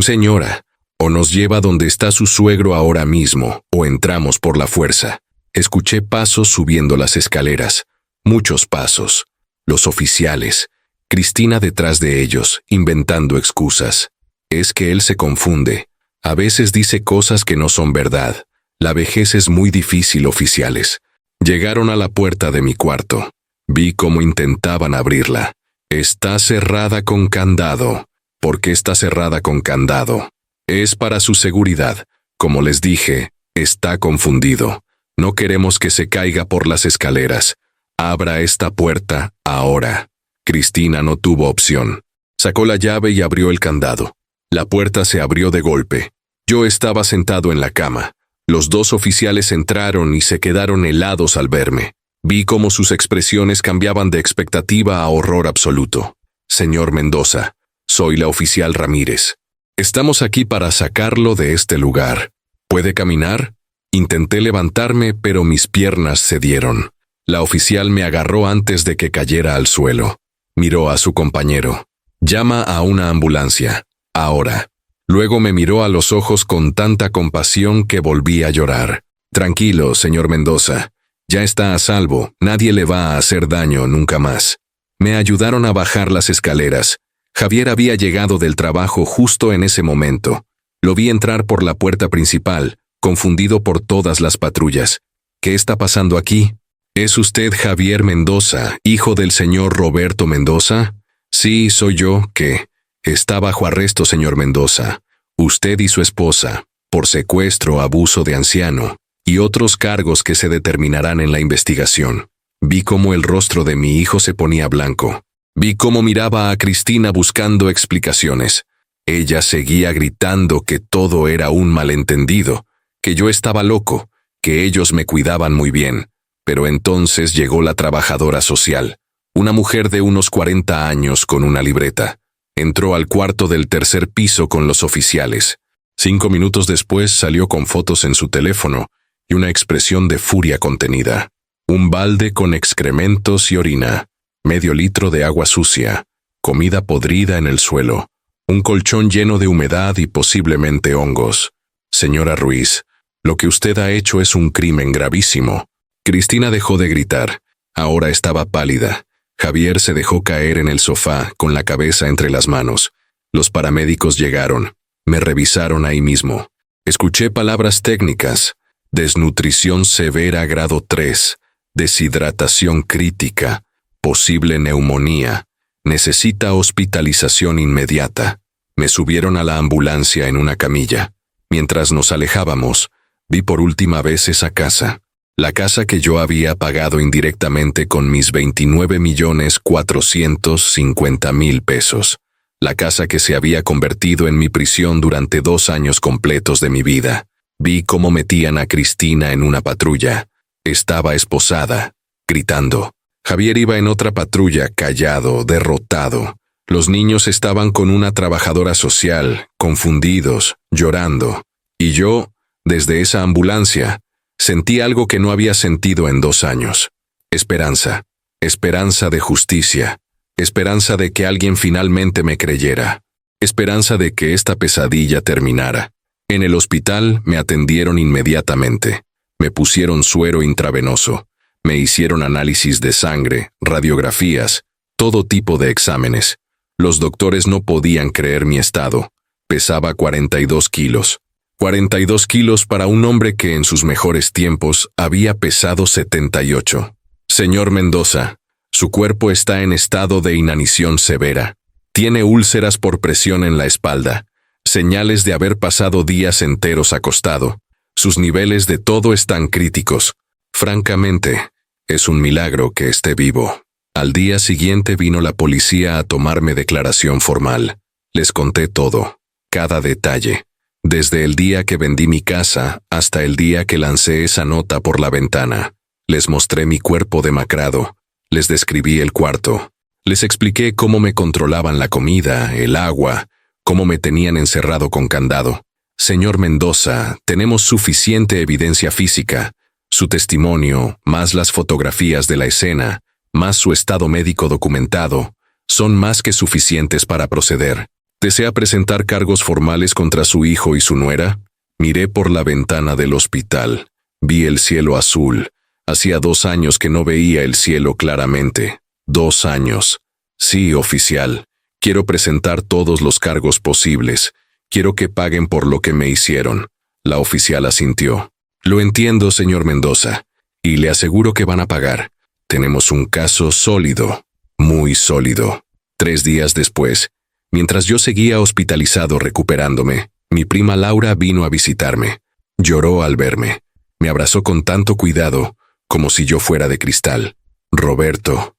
Señora, o nos lleva donde está su suegro ahora mismo, o entramos por la fuerza. Escuché pasos subiendo las escaleras. Muchos pasos. Los oficiales. Cristina detrás de ellos, inventando excusas. Es que él se confunde. A veces dice cosas que no son verdad. La vejez es muy difícil, oficiales. Llegaron a la puerta de mi cuarto. Vi cómo intentaban abrirla. Está cerrada con candado. ¿Por qué está cerrada con candado? Es para su seguridad. Como les dije, está confundido. No queremos que se caiga por las escaleras. Abra esta puerta ahora. Cristina no tuvo opción. Sacó la llave y abrió el candado. La puerta se abrió de golpe. Yo estaba sentado en la cama. Los 2 oficiales entraron y se quedaron helados al verme. Vi cómo sus expresiones cambiaban de expectativa a horror absoluto. Señor Mendoza, soy la oficial Ramírez. Estamos aquí para sacarlo de este lugar. ¿Puede caminar? Intenté levantarme, pero mis piernas cedieron. La oficial me agarró antes de que cayera al suelo. Miró a su compañero. Llama a una ambulancia. Ahora. Luego me miró a los ojos con tanta compasión que volví a llorar. Tranquilo, señor Mendoza. Ya está a salvo. Nadie le va a hacer daño nunca más. Me ayudaron a bajar las escaleras. Javier había llegado del trabajo justo en ese momento. Lo vi entrar por la puerta principal, confundido por todas las patrullas. ¿Qué está pasando aquí? ¿Es usted Javier Mendoza, hijo del señor Roberto Mendoza? Sí, soy yo. ¿Qué? Está bajo arresto, señor Mendoza. Usted y su esposa, por secuestro, abuso de anciano, y otros cargos que se determinarán en la investigación. Vi cómo el rostro de mi hijo se ponía blanco. Vi cómo miraba a Cristina buscando explicaciones. Ella seguía gritando que todo era un malentendido, que yo estaba loco, que ellos me cuidaban muy bien. Pero entonces llegó la trabajadora social, una mujer de unos 40 años con una libreta. Entró al cuarto del 3er piso con los oficiales. 5 minutos después salió con fotos en su teléfono y una expresión de furia contenida. Un balde con excrementos y orina, medio litro de agua sucia, comida podrida en el suelo, un colchón lleno de humedad y posiblemente hongos. Señora Ruiz, lo que usted ha hecho es un crimen gravísimo. Cristina dejó de gritar. Ahora estaba pálida. Javier se dejó caer en el sofá con la cabeza entre las manos. Los paramédicos llegaron. Me revisaron ahí mismo. Escuché palabras técnicas. Desnutrición severa grado 3. Deshidratación crítica. Posible neumonía. Necesita hospitalización inmediata. Me subieron a la ambulancia en una camilla. Mientras nos alejábamos, vi por última vez esa casa. La casa que yo había pagado indirectamente con mis 29.450.000 pesos. la casa que se había convertido en mi prisión durante 2 años completos de mi vida. Vi cómo metían a Cristina en una patrulla. Estaba esposada, gritando. Javier iba en otra patrulla, callado, derrotado. Los niños estaban con una trabajadora social, confundidos, llorando. Y yo, desde esa ambulancia, sentí algo que no había sentido en 2 años. Esperanza. Esperanza de justicia. Esperanza de que alguien finalmente me creyera. Esperanza de que esta pesadilla terminara. En el hospital me atendieron inmediatamente. Me pusieron suero intravenoso. Me hicieron análisis de sangre, radiografías, todo tipo de exámenes. Los doctores no podían creer mi estado. Pesaba 42 kilos. 42 kilos para un hombre que en sus mejores tiempos había pesado 78. Señor Mendoza, su cuerpo está en estado de inanición severa. Tiene úlceras por presión en la espalda, señales de haber pasado días enteros acostado. Sus niveles de todo están críticos. Francamente, es un milagro que esté vivo. Al día siguiente vino la policía a tomarme declaración formal. Les conté todo, cada detalle, desde el día que vendí mi casa hasta el día que lancé esa nota por la ventana. Les mostré mi cuerpo demacrado, les describí el cuarto, les expliqué cómo me controlaban la comida, el agua, cómo me tenían encerrado con candado. Señor Mendoza, tenemos suficiente evidencia física, su testimonio, más las fotografías de la escena, más su estado médico documentado, son más que suficientes para proceder. ¿Desea presentar cargos formales contra su hijo y su nuera? Miré por la ventana del hospital. Vi el cielo azul. Hacía 2 años que no veía el cielo claramente. 2 años. Sí, oficial. Quiero presentar todos los cargos posibles. Quiero que paguen por lo que me hicieron. La oficial asintió. Lo entiendo, señor Mendoza. Y le aseguro que van a pagar. Tenemos un caso sólido, muy sólido. 3 días después, mientras yo seguía hospitalizado recuperándome, mi prima Laura vino a visitarme. Lloró al verme. Me abrazó con tanto cuidado, como si yo fuera de cristal. Roberto,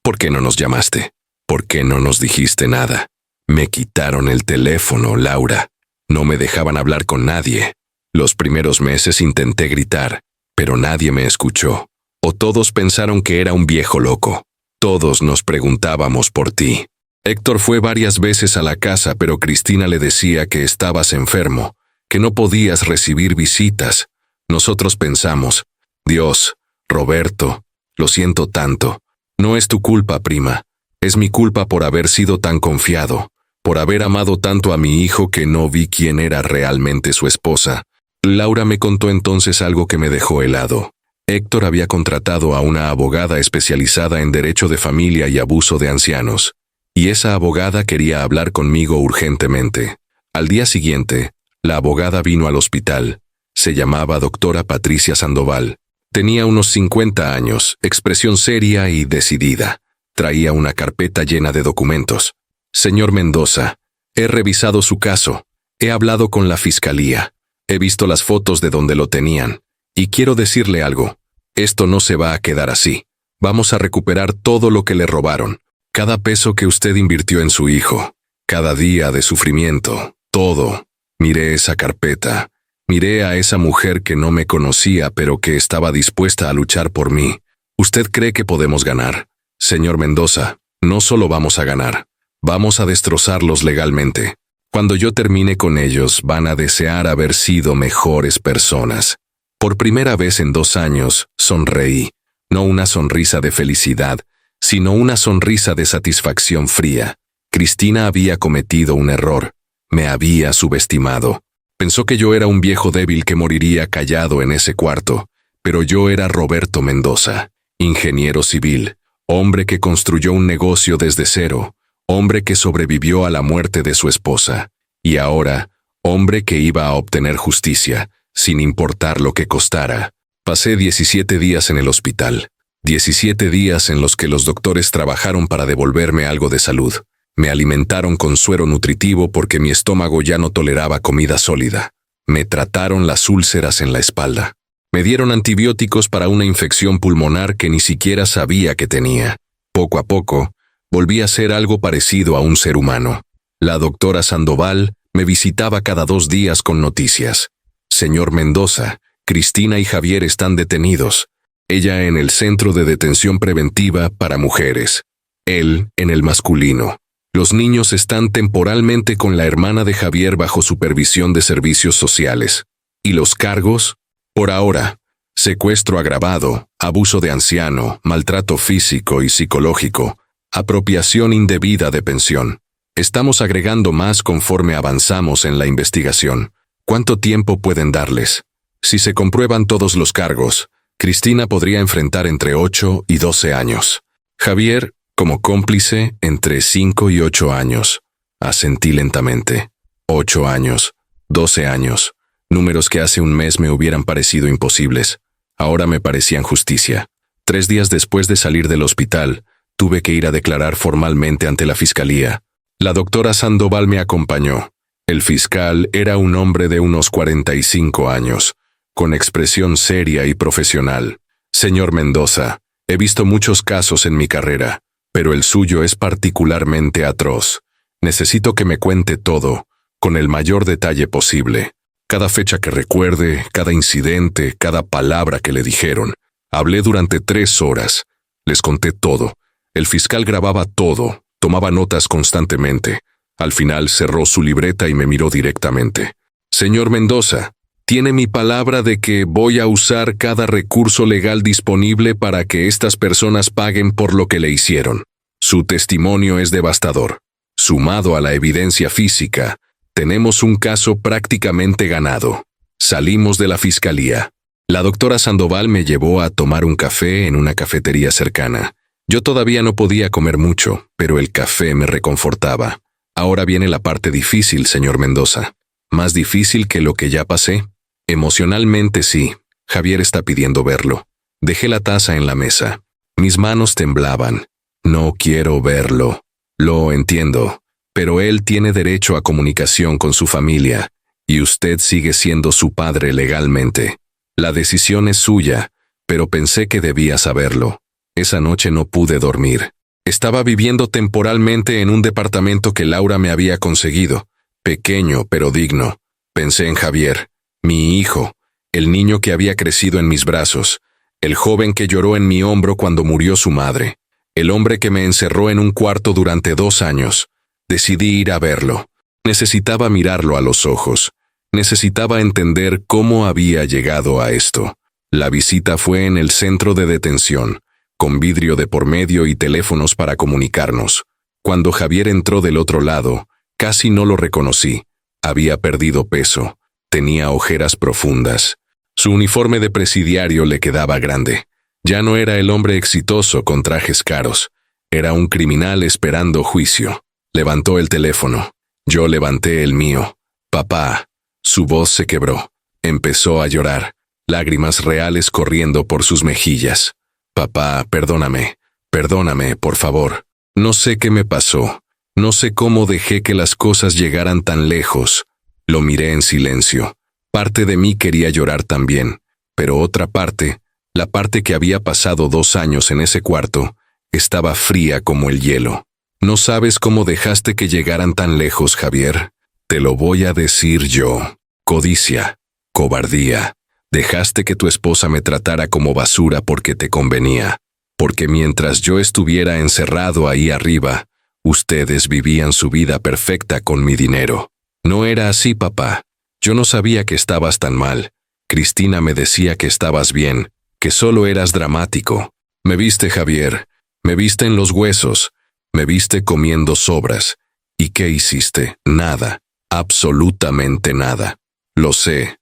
¿por qué no nos llamaste? ¿Por qué no nos dijiste nada? Me quitaron el teléfono, Laura. No me dejaban hablar con nadie. Los primeros meses intenté gritar, pero nadie me escuchó. O todos pensaron que era un viejo loco. Todos nos preguntábamos por ti. Héctor fue varias veces a la casa, pero Cristina le decía que estabas enfermo, que no podías recibir visitas. Nosotros pensamos, Dios, Roberto, lo siento tanto. No es tu culpa, prima. Es mi culpa por haber sido tan confiado, por haber amado tanto a mi hijo que no vi quién era realmente su esposa. Laura me contó entonces algo que me dejó helado. Héctor había contratado a una abogada especializada en derecho de familia y abuso de ancianos, y esa abogada quería hablar conmigo urgentemente. Al día siguiente, la abogada vino al hospital. Se llamaba doctora Patricia Sandoval. Tenía unos 50 años, expresión seria y decidida. Traía una carpeta llena de documentos. Señor Mendoza, he revisado su caso. He hablado con la fiscalía. He visto las fotos de donde lo tenían. Y quiero decirle algo. Esto no se va a quedar así. Vamos a recuperar todo lo que le robaron. Cada peso que usted invirtió en su hijo. Cada día de sufrimiento. Todo. Miré esa carpeta. Miré a esa mujer que no me conocía pero que estaba dispuesta a luchar por mí. ¿Usted cree que podemos ganar? Señor Mendoza, no solo vamos a ganar. Vamos a destrozarlos legalmente. Cuando yo termine con ellos, van a desear haber sido mejores personas. Por primera vez en 2 años, sonreí. No una sonrisa de felicidad, sino una sonrisa de satisfacción fría. Cristina había cometido un error. Me había subestimado. Pensó que yo era un viejo débil que moriría callado en ese cuarto, pero yo era Roberto Mendoza, ingeniero civil, hombre que construyó un negocio desde cero, hombre que sobrevivió a la muerte de su esposa, y ahora, hombre que iba a obtener justicia, sin importar lo que costara. Pasé 17 días en el hospital, 17 días en los que los doctores trabajaron para devolverme algo de salud. Me alimentaron con suero nutritivo porque mi estómago ya no toleraba comida sólida. Me trataron las úlceras en la espalda. Me dieron antibióticos para una infección pulmonar que ni siquiera sabía que tenía. Poco a poco, Volví a ser algo parecido a un ser humano. La doctora Sandoval me visitaba cada 2 días con noticias. Señor Mendoza, Cristina y Javier están detenidos. Ella en el Centro de Detención Preventiva para Mujeres. Él en el masculino. Los niños están temporalmente con la hermana de Javier bajo supervisión de servicios sociales. ¿Y los cargos? Por ahora, secuestro agravado, abuso de anciano, maltrato físico y psicológico, apropiación indebida de pensión. Estamos agregando más conforme avanzamos en la investigación. ¿Cuánto tiempo pueden darles? Si se comprueban todos los cargos, Cristina podría enfrentar entre 8 y 12 años. Javier, como cómplice, entre 5 y 8 años. Asentí lentamente. 8 años, 12 años. Números que hace un mes me hubieran parecido imposibles. Ahora me parecían justicia. 3 días después de salir del hospital, tuve que ir a declarar formalmente ante la fiscalía. La doctora Sandoval me acompañó. El fiscal era un hombre de unos 45 años, con expresión seria y profesional. Señor Mendoza, he visto muchos casos en mi carrera, pero el suyo es particularmente atroz. Necesito que me cuente todo, con el mayor detalle posible. Cada fecha que recuerde, cada incidente, cada palabra que le dijeron. Hablé durante 3 horas. Les conté todo. El fiscal grababa todo, tomaba notas constantemente. Al final cerró su libreta y me miró directamente. Señor Mendoza, tiene mi palabra de que voy a usar cada recurso legal disponible para que estas personas paguen por lo que le hicieron. Su testimonio es devastador. Sumado a la evidencia física, tenemos un caso prácticamente ganado. Salimos de la fiscalía. La doctora Sandoval me llevó a tomar un café en una cafetería cercana. Yo todavía no podía comer mucho, pero el café me reconfortaba. Ahora viene la parte difícil, señor Mendoza. ¿Más difícil que lo que ya pasé? Emocionalmente sí. Javier está pidiendo verlo. Dejé la taza en la mesa. Mis manos temblaban. No quiero verlo. Lo entiendo. Pero él tiene derecho a comunicación con su familia, y usted sigue siendo su padre legalmente. La decisión es suya, pero pensé que debía saberlo. Esa noche no pude dormir. Estaba viviendo temporalmente en un departamento que Laura me había conseguido, pequeño pero digno. Pensé en Javier, mi hijo, el niño que había crecido en mis brazos, el joven que lloró en mi hombro cuando murió su madre, el hombre que me encerró en un cuarto durante 2 años. Decidí ir a verlo. Necesitaba mirarlo a los ojos. Necesitaba entender cómo había llegado a esto. La visita fue en el centro de detención, con vidrio de por medio y teléfonos para comunicarnos. Cuando Javier entró del otro lado, casi no lo reconocí. Había perdido peso. Tenía ojeras profundas. Su uniforme de presidiario le quedaba grande. Ya no era el hombre exitoso con trajes caros. Era un criminal esperando juicio. Levantó el teléfono. Yo levanté el mío. Papá. Su voz se quebró. Empezó a llorar, lágrimas reales corriendo por sus mejillas. Papá, perdóname. Perdóname, por favor. No sé qué me pasó. No sé cómo dejé que las cosas llegaran tan lejos. Lo miré en silencio. Parte de mí quería llorar también, pero otra parte, la parte que había pasado 2 años en ese cuarto, estaba fría como el hielo. No sabes cómo dejaste que llegaran tan lejos, Javier. Te lo voy a decir yo. Codicia, cobardía. Dejaste que tu esposa me tratara como basura porque te convenía. Porque mientras yo estuviera encerrado ahí arriba, ustedes vivían su vida perfecta con mi dinero. No era así, papá. Yo no sabía que estabas tan mal. Cristina me decía que estabas bien, que solo eras dramático. Me viste, Javier. Me viste en los huesos. Me viste comiendo sobras. ¿Y qué hiciste? Nada. Absolutamente nada. Lo sé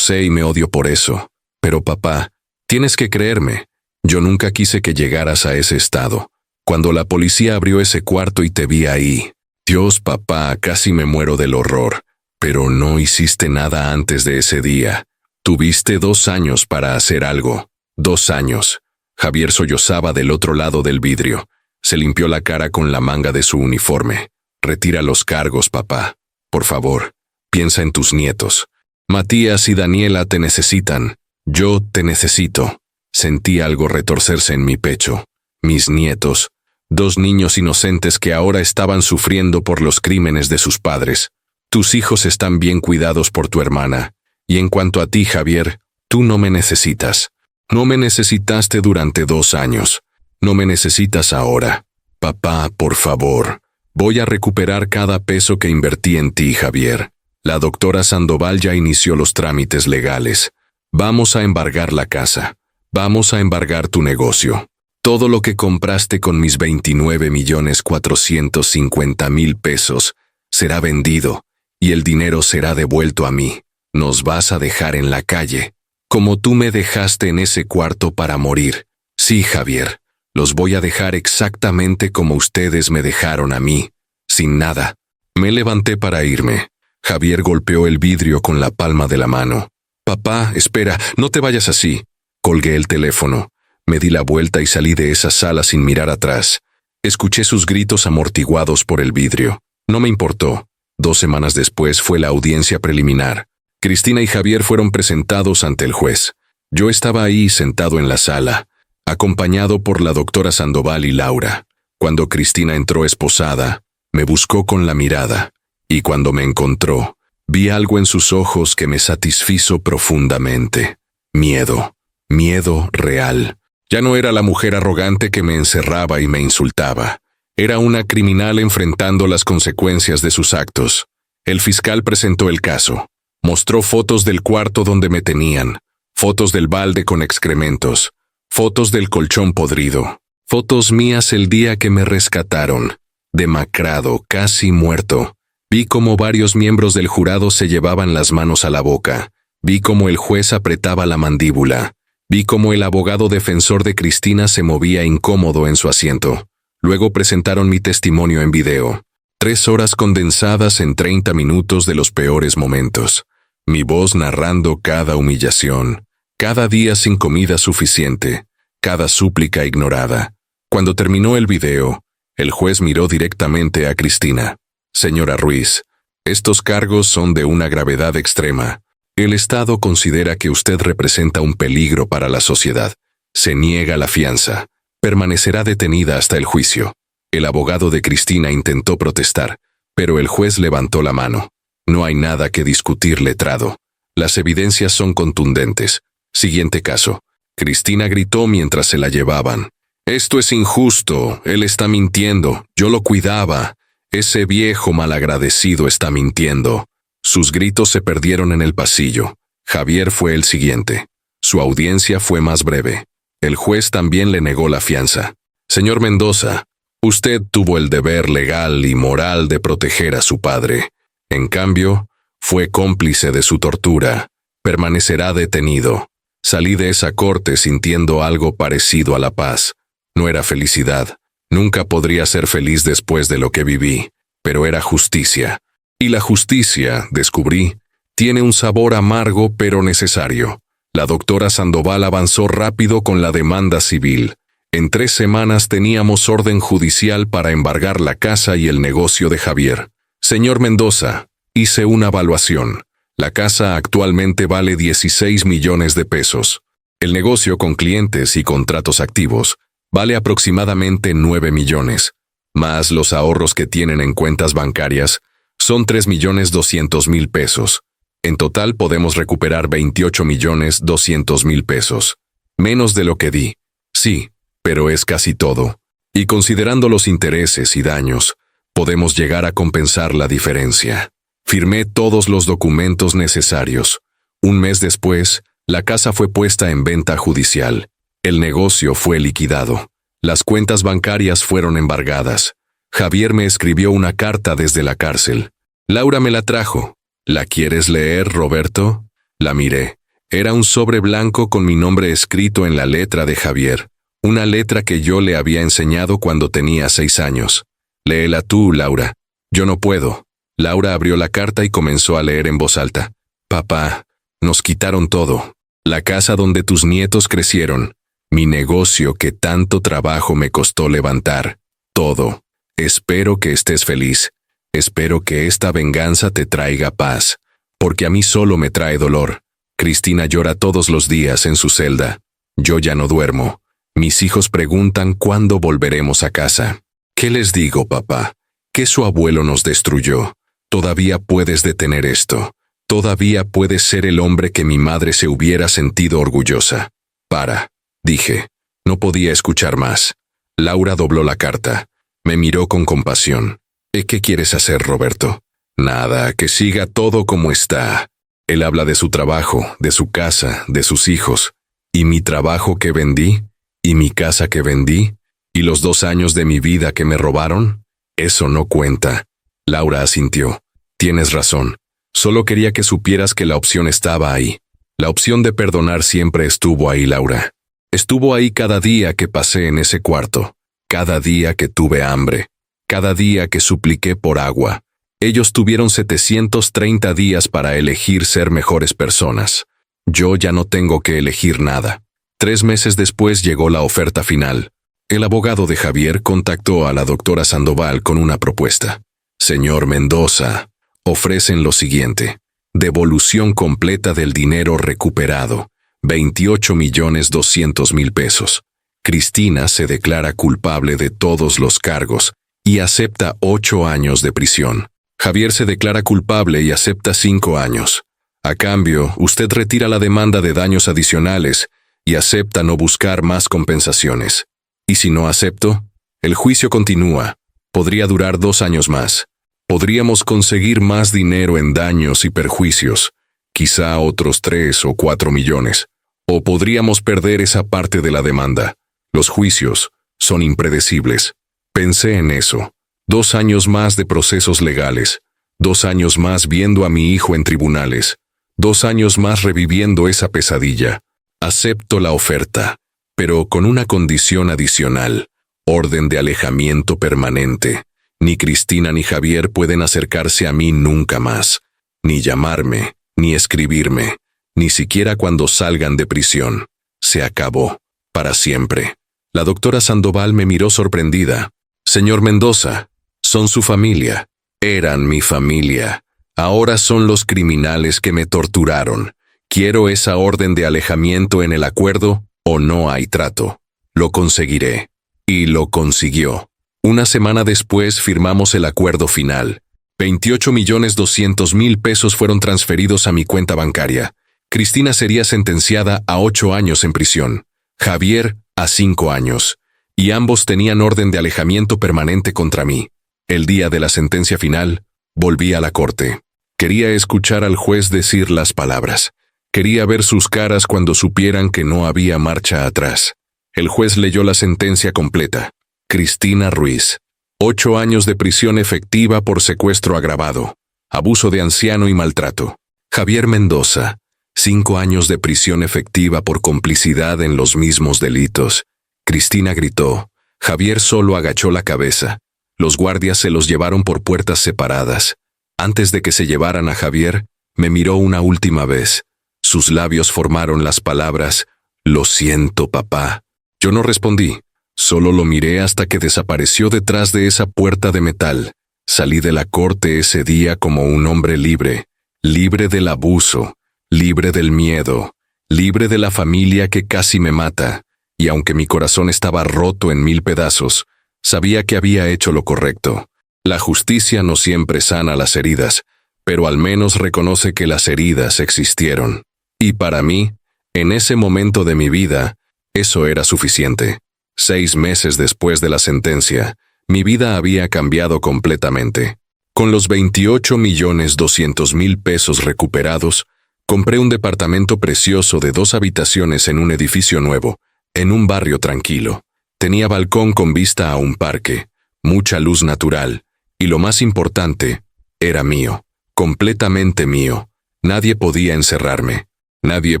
y me odio por eso. Pero papá, tienes que creerme. Yo nunca quise que llegaras a ese estado. Cuando la policía abrió ese cuarto y te vi ahí. Dios, papá, casi me muero del horror. Pero no hiciste nada antes de ese día. Tuviste 2 años para hacer algo. 2 años. Javier sollozaba del otro lado del vidrio. Se limpió la cara con la manga de su uniforme. Retira los cargos, papá. Por favor, piensa en tus nietos. Matías y Daniela te necesitan. Yo te necesito. Sentí algo retorcerse en mi pecho. Mis nietos. 2 niños inocentes que ahora estaban sufriendo por los crímenes de sus padres. Tus hijos están bien cuidados por tu hermana. Y en cuanto a ti, Javier, tú no me necesitas. No me necesitaste durante 2 años. No me necesitas ahora. Papá, por favor. Voy a recuperar cada peso que invertí en ti, Javier. La doctora Sandoval ya inició los trámites legales. Vamos a embargar la casa. Vamos a embargar tu negocio. Todo lo que compraste con mis 29.450.000 pesos será vendido y el dinero será devuelto a mí. Nos vas a dejar en la calle, como tú me dejaste en ese cuarto para morir. Sí, Javier, los voy a dejar exactamente como ustedes me dejaron a mí, sin nada. Me levanté para irme. Javier golpeó el vidrio con la palma de la mano. Papá, espera, no te vayas así. Colgué el teléfono. Me di la vuelta y salí de esa sala sin mirar atrás. Escuché sus gritos amortiguados por el vidrio. No me importó. 2 semanas después fue la audiencia preliminar. Cristina y Javier fueron presentados ante el juez. Yo estaba ahí sentado en la sala, acompañado por la doctora Sandoval y Laura. Cuando Cristina entró esposada, me buscó con la mirada, y cuando me encontró, vi algo en sus ojos que me satisfizo profundamente. Miedo. Miedo real. Ya no era la mujer arrogante que me encerraba y me insultaba. Era una criminal enfrentando las consecuencias de sus actos. El fiscal presentó el caso. Mostró fotos del cuarto donde me tenían, fotos del balde con excrementos, fotos del colchón podrido, fotos mías el día que me rescataron, demacrado, casi muerto. Vi cómo varios miembros del jurado se llevaban las manos a la boca. Vi cómo el juez apretaba la mandíbula. Vi cómo el abogado defensor de Cristina se movía incómodo en su asiento. Luego presentaron mi testimonio en video. 3 horas condensadas en 30 minutos de los peores momentos. Mi voz narrando cada humillación, cada día sin comida suficiente, cada súplica ignorada. Cuando terminó el video, el juez miró directamente a Cristina. Señora Ruiz, estos cargos son de una gravedad extrema. El Estado considera que usted representa un peligro para la sociedad. Se niega la fianza. Permanecerá detenida hasta el juicio. El abogado de Cristina intentó protestar, pero el juez levantó la mano. No hay nada que discutir, letrado. Las evidencias son contundentes. Siguiente caso. Cristina gritó mientras se la llevaban. Esto es injusto. Él está mintiendo. Yo lo cuidaba. Ese viejo malagradecido está mintiendo. Sus gritos se perdieron en el pasillo. Javier fue el siguiente. Su audiencia fue más breve. El juez también le negó la fianza. Señor Mendoza, usted tuvo el deber legal y moral de proteger a su padre. En cambio, fue cómplice de su tortura. Permanecerá detenido. Salí de esa corte sintiendo algo parecido a la paz. No era felicidad. Nunca podría ser feliz después de lo que viví, pero era justicia. Y la justicia, descubrí, tiene un sabor amargo pero necesario. La doctora Sandoval avanzó rápido con la demanda civil. En 3 semanas teníamos orden judicial para embargar la casa y el negocio de Javier. Señor Mendoza, hice una evaluación. La casa actualmente vale 16 millones de pesos. El negocio con clientes y contratos activos vale aproximadamente 9 millones. Más los ahorros que tienen en cuentas bancarias, son 3.200.000 pesos. En total podemos recuperar 28.200.000 pesos. Menos de lo que di. Sí, pero es casi todo. Y considerando los intereses y daños, podemos llegar a compensar la diferencia. Firmé todos los documentos necesarios. Un mes después, la casa fue puesta en venta judicial. El negocio fue liquidado. Las cuentas bancarias fueron embargadas. Javier me escribió una carta desde la cárcel. Laura me la trajo. ¿La quieres leer, Roberto? La miré. Era un sobre blanco con mi nombre escrito en la letra de Javier. Una letra que yo le había enseñado cuando tenía 6 años. Léela tú, Laura. Yo no puedo. Laura abrió la carta y comenzó a leer en voz alta. Papá, nos quitaron todo. La casa donde tus nietos crecieron. Mi negocio que tanto trabajo me costó levantar. Todo. Espero que estés feliz. Espero que esta venganza te traiga paz, porque a mí solo me trae dolor. Cristina llora todos los días en su celda. Yo ya no duermo. Mis hijos preguntan cuándo volveremos a casa. ¿Qué les digo, papá? Que su abuelo nos destruyó. Todavía puedes detener esto. Todavía puedes ser el hombre que mi madre se hubiera sentido orgullosa. Para, dije. No podía escuchar más. Laura dobló la carta. Me miró con compasión. ¿Qué quieres hacer, Roberto? Nada, que siga todo como está. Él habla de su trabajo, de su casa, de sus hijos. ¿Y mi trabajo que vendí? ¿Y mi casa que vendí? ¿Y los 2 años de mi vida que me robaron? Eso no cuenta. Laura asintió. Tienes razón. Solo quería que supieras que la opción estaba ahí. La opción de perdonar siempre estuvo ahí, Laura. Estuvo ahí cada día que pasé en ese cuarto. Cada día que tuve hambre. Cada día que supliqué por agua. Ellos tuvieron 730 días para elegir ser mejores personas. Yo ya no tengo que elegir nada. 3 meses después llegó la oferta final. El abogado de Javier contactó a la doctora Sandoval con una propuesta. Señor Mendoza, ofrecen lo siguiente. Devolución completa del dinero recuperado. 28.200.000 pesos. Cristina se declara culpable de todos los cargos y acepta 8 años de prisión. Javier se declara culpable y acepta 5 años. A cambio, usted retira la demanda de daños adicionales y acepta no buscar más compensaciones. ¿Y si no acepto? El juicio continúa. Podría durar 2 años más. Podríamos conseguir más dinero en daños y perjuicios, quizá otros 3 o 4 millones. O podríamos perder esa parte de la demanda. Los juicios son impredecibles. Pensé en eso. 2 años más de procesos legales. 2 años más viendo a mi hijo en tribunales. 2 años más reviviendo esa pesadilla. Acepto la oferta, pero con una condición adicional. Orden de alejamiento permanente. Ni Cristina ni Javier pueden acercarse a mí nunca más. Ni llamarme, ni escribirme. Ni siquiera cuando salgan de prisión. Se acabó. Para siempre. La doctora Sandoval me miró sorprendida. Señor Mendoza, son su familia. Eran mi familia. Ahora son los criminales que me torturaron. Quiero esa orden de alejamiento en el acuerdo o no hay trato. Lo conseguiré. Y lo consiguió. Una semana después firmamos el acuerdo final. 28.200.000 pesos fueron transferidos a mi cuenta bancaria. Cristina sería sentenciada a 8 años en prisión. Javier a 5 años. Y ambos tenían orden de alejamiento permanente contra mí. El día de la sentencia final, volví a la corte. Quería escuchar al juez decir las palabras. Quería ver sus caras cuando supieran que no había marcha atrás. El juez leyó la sentencia completa. Cristina Ruiz. 8 años de prisión efectiva por secuestro agravado, abuso de anciano y maltrato. Javier Mendoza. 5 años de prisión efectiva por complicidad en los mismos delitos. Cristina gritó. Javier solo agachó la cabeza. Los guardias se los llevaron por puertas separadas. Antes de que se llevaran a Javier, me miró una última vez. Sus labios formaron las palabras, «Lo siento, papá». Yo no respondí. Solo lo miré hasta que desapareció detrás de esa puerta de metal. Salí de la corte ese día como un hombre libre. Libre del abuso. Libre del miedo. Libre de la familia que casi me mata. Y aunque mi corazón estaba roto en 1000 pedazos, sabía que había hecho lo correcto. La justicia no siempre sana las heridas, pero al menos reconoce que las heridas existieron. Y para mí, en ese momento de mi vida, eso era suficiente. 6 meses después de la sentencia, mi vida había cambiado completamente. Con los 28.200.000 pesos recuperados, compré un departamento precioso de 2 habitaciones en un edificio nuevo, en un barrio tranquilo. Tenía balcón con vista a un parque, mucha luz natural, y lo más importante, era mío, completamente mío. Nadie podía encerrarme, nadie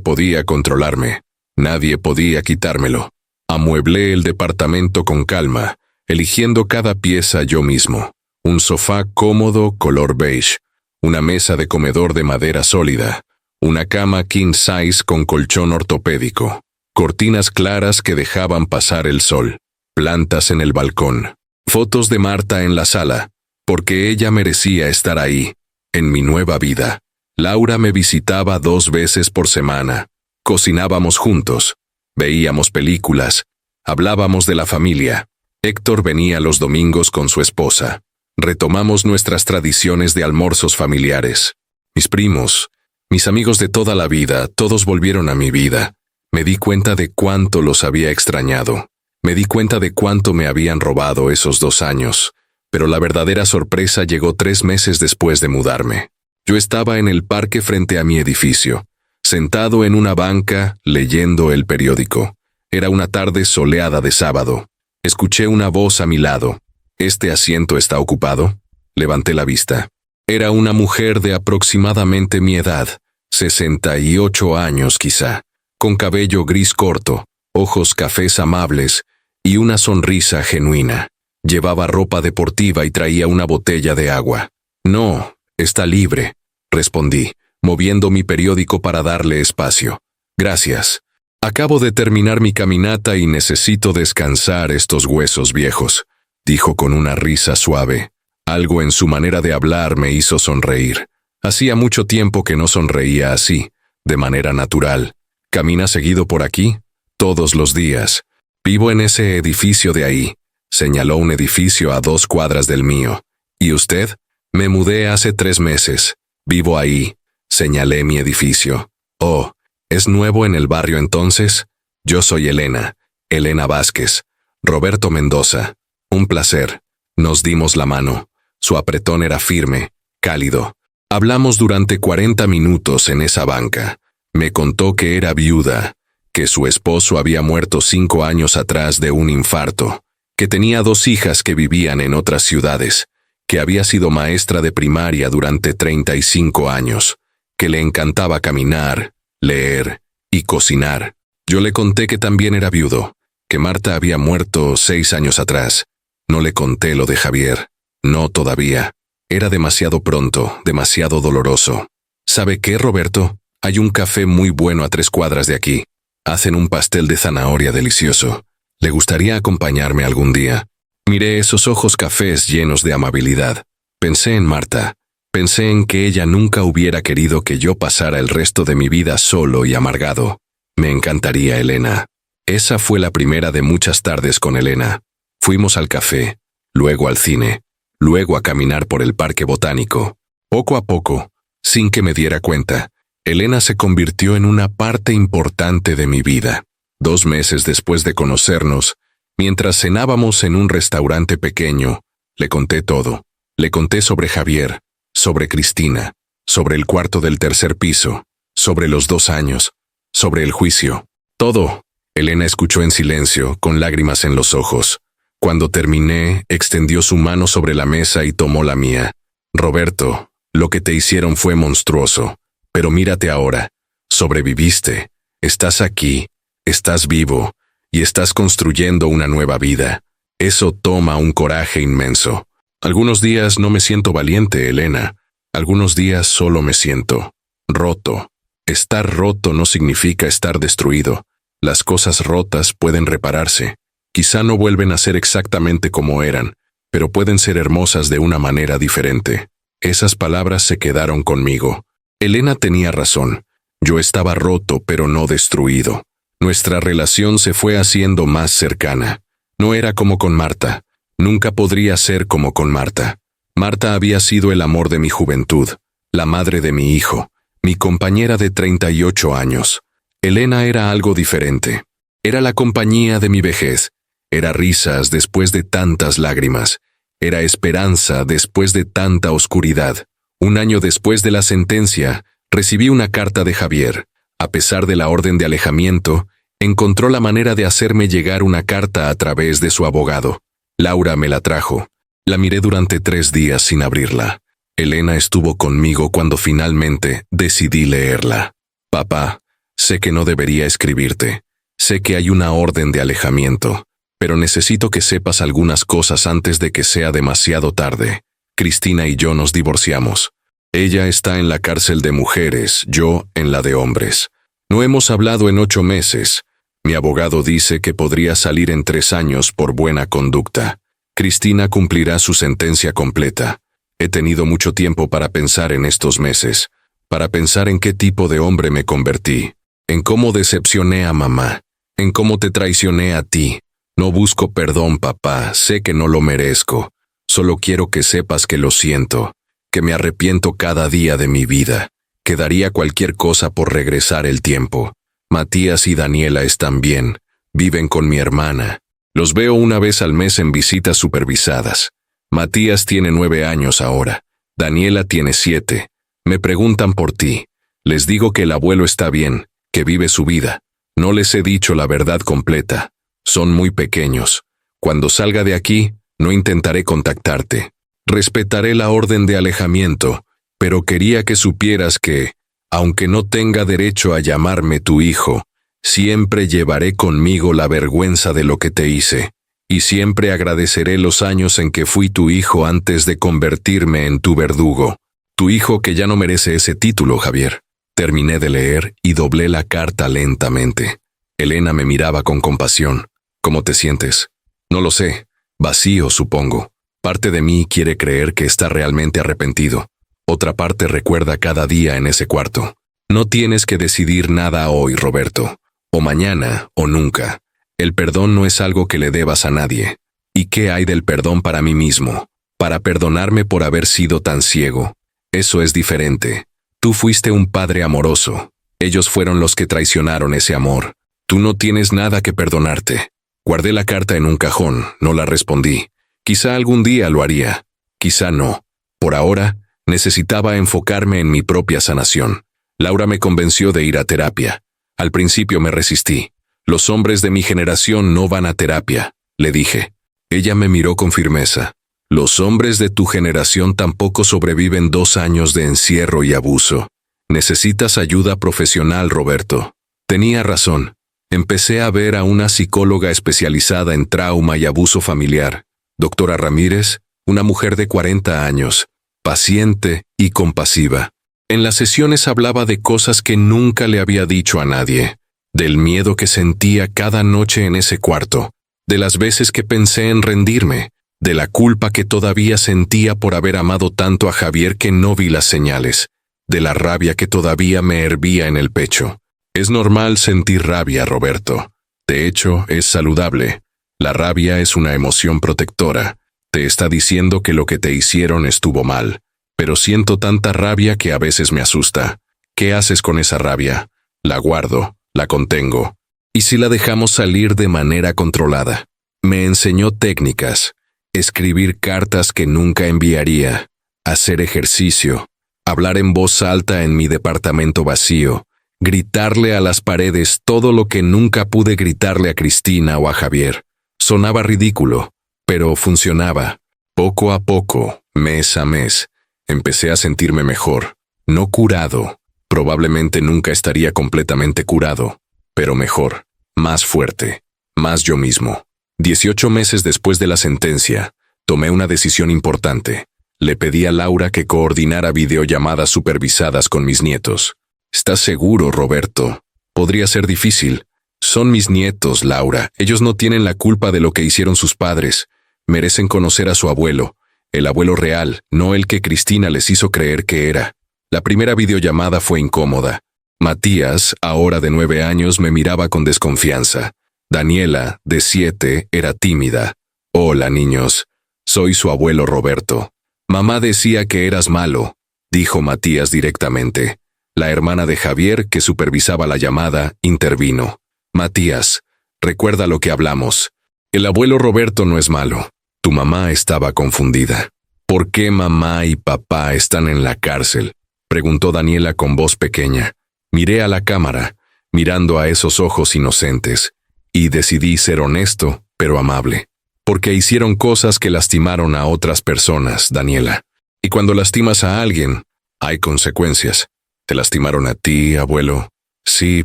podía controlarme, nadie podía quitármelo. Amueblé el departamento con calma, eligiendo cada pieza yo mismo. Un sofá cómodo color beige, una mesa de comedor de madera sólida, una cama king size con colchón ortopédico, cortinas claras que dejaban pasar el sol, plantas en el balcón, fotos de Marta en la sala, porque ella merecía estar ahí, en mi nueva vida. Laura me visitaba 2 veces por semana, cocinábamos juntos, veíamos películas, hablábamos de la familia. Héctor venía los domingos con su esposa. Retomamos nuestras tradiciones de almuerzos familiares. Mis primos, mis amigos de toda la vida, todos volvieron a mi vida. Me di cuenta de cuánto los había extrañado. Me di cuenta de cuánto me habían robado esos 2 años. Pero la verdadera sorpresa llegó 3 meses después de mudarme. Yo estaba en el parque frente a mi edificio, sentado en una banca, leyendo el periódico. Era una tarde soleada de sábado. Escuché una voz a mi lado. ¿Este asiento está ocupado? Levanté la vista. Era una mujer de aproximadamente mi edad, 68 años quizá, con cabello gris corto, ojos cafés amables y una sonrisa genuina. Llevaba ropa deportiva y traía una botella de agua. No, está libre, respondí, moviendo mi periódico para darle espacio. Gracias. Acabo de terminar mi caminata y necesito descansar estos huesos viejos, dijo con una risa suave. Algo en su manera de hablar me hizo sonreír. Hacía mucho tiempo que no sonreía así, de manera natural. ¿Camina seguido por aquí? Todos los días. Vivo en ese edificio de ahí. Señaló un edificio a 2 cuadras del mío. ¿Y usted? Me mudé hace 3 meses. Vivo ahí. Señalé mi edificio. Oh, ¿es nuevo en el barrio entonces? Yo soy Elena. Elena Vázquez. Roberto Mendoza. Un placer. Nos dimos la mano. Su apretón era firme, cálido. Hablamos durante 40 minutos en esa banca. Me contó que era viuda, que su esposo había muerto 5 años atrás de un infarto, que tenía 2 hijas que vivían en otras ciudades, que había sido maestra de primaria durante 35 años, que le encantaba caminar, leer y cocinar. Yo le conté que también era viudo, que Marta había muerto 6 años atrás. No le conté lo de Javier. No todavía. Era demasiado pronto, demasiado doloroso. ¿Sabe qué, Roberto? Hay un café muy bueno a 3 cuadras de aquí. Hacen un pastel de zanahoria delicioso. ¿Le gustaría acompañarme algún día? Miré esos ojos cafés llenos de amabilidad. Pensé en Marta. Pensé en que ella nunca hubiera querido que yo pasara el resto de mi vida solo y amargado. Me encantaría, Elena. Esa fue la primera de muchas tardes con Elena. Fuimos al café, luego al cine, luego a caminar por el parque botánico. Poco a poco, sin que me diera cuenta, Elena se convirtió en una parte importante de mi vida. 2 meses después de conocernos, mientras cenábamos en un restaurante pequeño, le conté todo. Le conté sobre Javier, sobre Cristina, sobre el cuarto del 3er piso, sobre los 2 años, sobre el juicio. Todo. Elena escuchó en silencio, con lágrimas en los ojos. Cuando terminé, extendió su mano sobre la mesa y tomó la mía. Roberto, lo que te hicieron fue monstruoso, pero mírate ahora. Sobreviviste, estás aquí, estás vivo, y estás construyendo una nueva vida. Eso toma un coraje inmenso. Algunos días no me siento valiente, Elena. Algunos días solo me siento roto. Estar roto no significa estar destruido. Las cosas rotas pueden repararse. Quizá no vuelven a ser exactamente como eran, pero pueden ser hermosas de una manera diferente. Esas palabras se quedaron conmigo. Elena tenía razón. Yo estaba roto, pero no destruido. Nuestra relación se fue haciendo más cercana. No era como con Marta. Nunca podría ser como con Marta. Marta había sido el amor de mi juventud, la madre de mi hijo, mi compañera de 38 años. Elena era algo diferente. Era la compañía de mi vejez. Era risas después de tantas lágrimas. Era esperanza después de tanta oscuridad. 1 año después de la sentencia, recibí una carta de Javier. A pesar de la orden de alejamiento, encontró la manera de hacerme llegar una carta a través de su abogado. Laura me la trajo. La miré durante 3 días sin abrirla. Elena estuvo conmigo cuando finalmente decidí leerla. Papá, sé que no debería escribirte. Sé que hay una orden de alejamiento. Pero necesito que sepas algunas cosas antes de que sea demasiado tarde. Cristina y yo nos divorciamos. Ella está en la cárcel de mujeres, yo en la de hombres. No hemos hablado en 8 meses. Mi abogado dice que podría salir en 3 años por buena conducta. Cristina cumplirá su sentencia completa. He tenido mucho tiempo para pensar en estos meses, para pensar en qué tipo de hombre me convertí, en cómo decepcioné a mamá, en cómo te traicioné a ti. No busco perdón, papá, sé que no lo merezco. Solo quiero que sepas que lo siento, que me arrepiento cada día de mi vida, que daría cualquier cosa por regresar el tiempo. Matías y Daniela están bien, viven con mi hermana. Los veo una vez al mes en visitas supervisadas. Matías tiene 9 años ahora, Daniela tiene 7. Me preguntan por ti. Les digo que el abuelo está bien, que vive su vida. No les he dicho la verdad completa. Son muy pequeños. Cuando salga de aquí, no intentaré contactarte. Respetaré la orden de alejamiento, pero quería que supieras que, aunque no tenga derecho a llamarme tu hijo, siempre llevaré conmigo la vergüenza de lo que te hice, y siempre agradeceré los años en que fui tu hijo antes de convertirme en tu verdugo. Tu hijo que ya no merece ese título, Javier. Terminé de leer y doblé la carta lentamente. Elena me miraba con compasión. ¿Cómo te sientes? No lo sé. Vacío, supongo. Parte de mí quiere creer que está realmente arrepentido. Otra parte recuerda cada día en ese cuarto. No tienes que decidir nada hoy, Roberto. O mañana, o nunca. El perdón no es algo que le debas a nadie. ¿Y qué hay del perdón para mí mismo? Para perdonarme por haber sido tan ciego. Eso es diferente. Tú fuiste un padre amoroso. Ellos fueron los que traicionaron ese amor. Tú no tienes nada que perdonarte. Guardé la carta en un cajón, no la respondí. Quizá algún día lo haría. Quizá no. Por ahora, necesitaba enfocarme en mi propia sanación. Laura me convenció de ir a terapia. Al principio me resistí. Los hombres de mi generación no van a terapia, le dije. Ella me miró con firmeza. Los hombres de tu generación tampoco sobreviven 2 años de encierro y abuso. Necesitas ayuda profesional, Roberto. Tenía razón. Empecé a ver a una psicóloga especializada en trauma y abuso familiar, doctora Ramírez, una mujer de 40 años, paciente y compasiva. En las sesiones hablaba de cosas que nunca le había dicho a nadie, del miedo que sentía cada noche en ese cuarto, de las veces que pensé en rendirme, de la culpa que todavía sentía por haber amado tanto a Javier que no vi las señales, de la rabia que todavía me hervía en el pecho. Es normal sentir rabia, Roberto. De hecho, es saludable. La rabia es una emoción protectora. Te está diciendo que lo que te hicieron estuvo mal. Pero siento tanta rabia que a veces me asusta. ¿Qué haces con esa rabia? La guardo, la contengo. ¿Y si la dejamos salir de manera controlada? Me enseñó técnicas. Escribir cartas que nunca enviaría. Hacer ejercicio. Hablar en voz alta en mi departamento vacío. Gritarle a las paredes todo lo que nunca pude gritarle a Cristina o a Javier. Sonaba ridículo, pero funcionaba. Poco a poco, mes a mes, empecé a sentirme mejor. No curado. Probablemente nunca estaría completamente curado, pero mejor, más fuerte, más yo mismo. 18 meses después de la sentencia, tomé una decisión importante. Le pedí a Laura que coordinara videollamadas supervisadas con mis nietos. ¿Estás seguro, Roberto? Podría ser difícil. Son mis nietos, Laura. Ellos no tienen la culpa de lo que hicieron sus padres. Merecen conocer a su abuelo, el abuelo real, no el que Cristina les hizo creer que era. La primera videollamada fue incómoda. Matías, ahora de 9 años, me miraba con desconfianza. Daniela, de 7, era tímida. Hola, niños. Soy su abuelo Roberto. Mamá decía que eras malo, dijo Matías directamente. La hermana de Javier, que supervisaba la llamada, intervino. Matías, recuerda lo que hablamos. El abuelo Roberto no es malo. Tu mamá estaba confundida. ¿Por qué mamá y papá están en la cárcel? Preguntó Daniela con voz pequeña. Miré a la cámara, mirando a esos ojos inocentes, y decidí ser honesto, pero amable. Porque hicieron cosas que lastimaron a otras personas, Daniela. Y cuando lastimas a alguien, hay consecuencias. ¿Te lastimaron a ti, abuelo? Sí,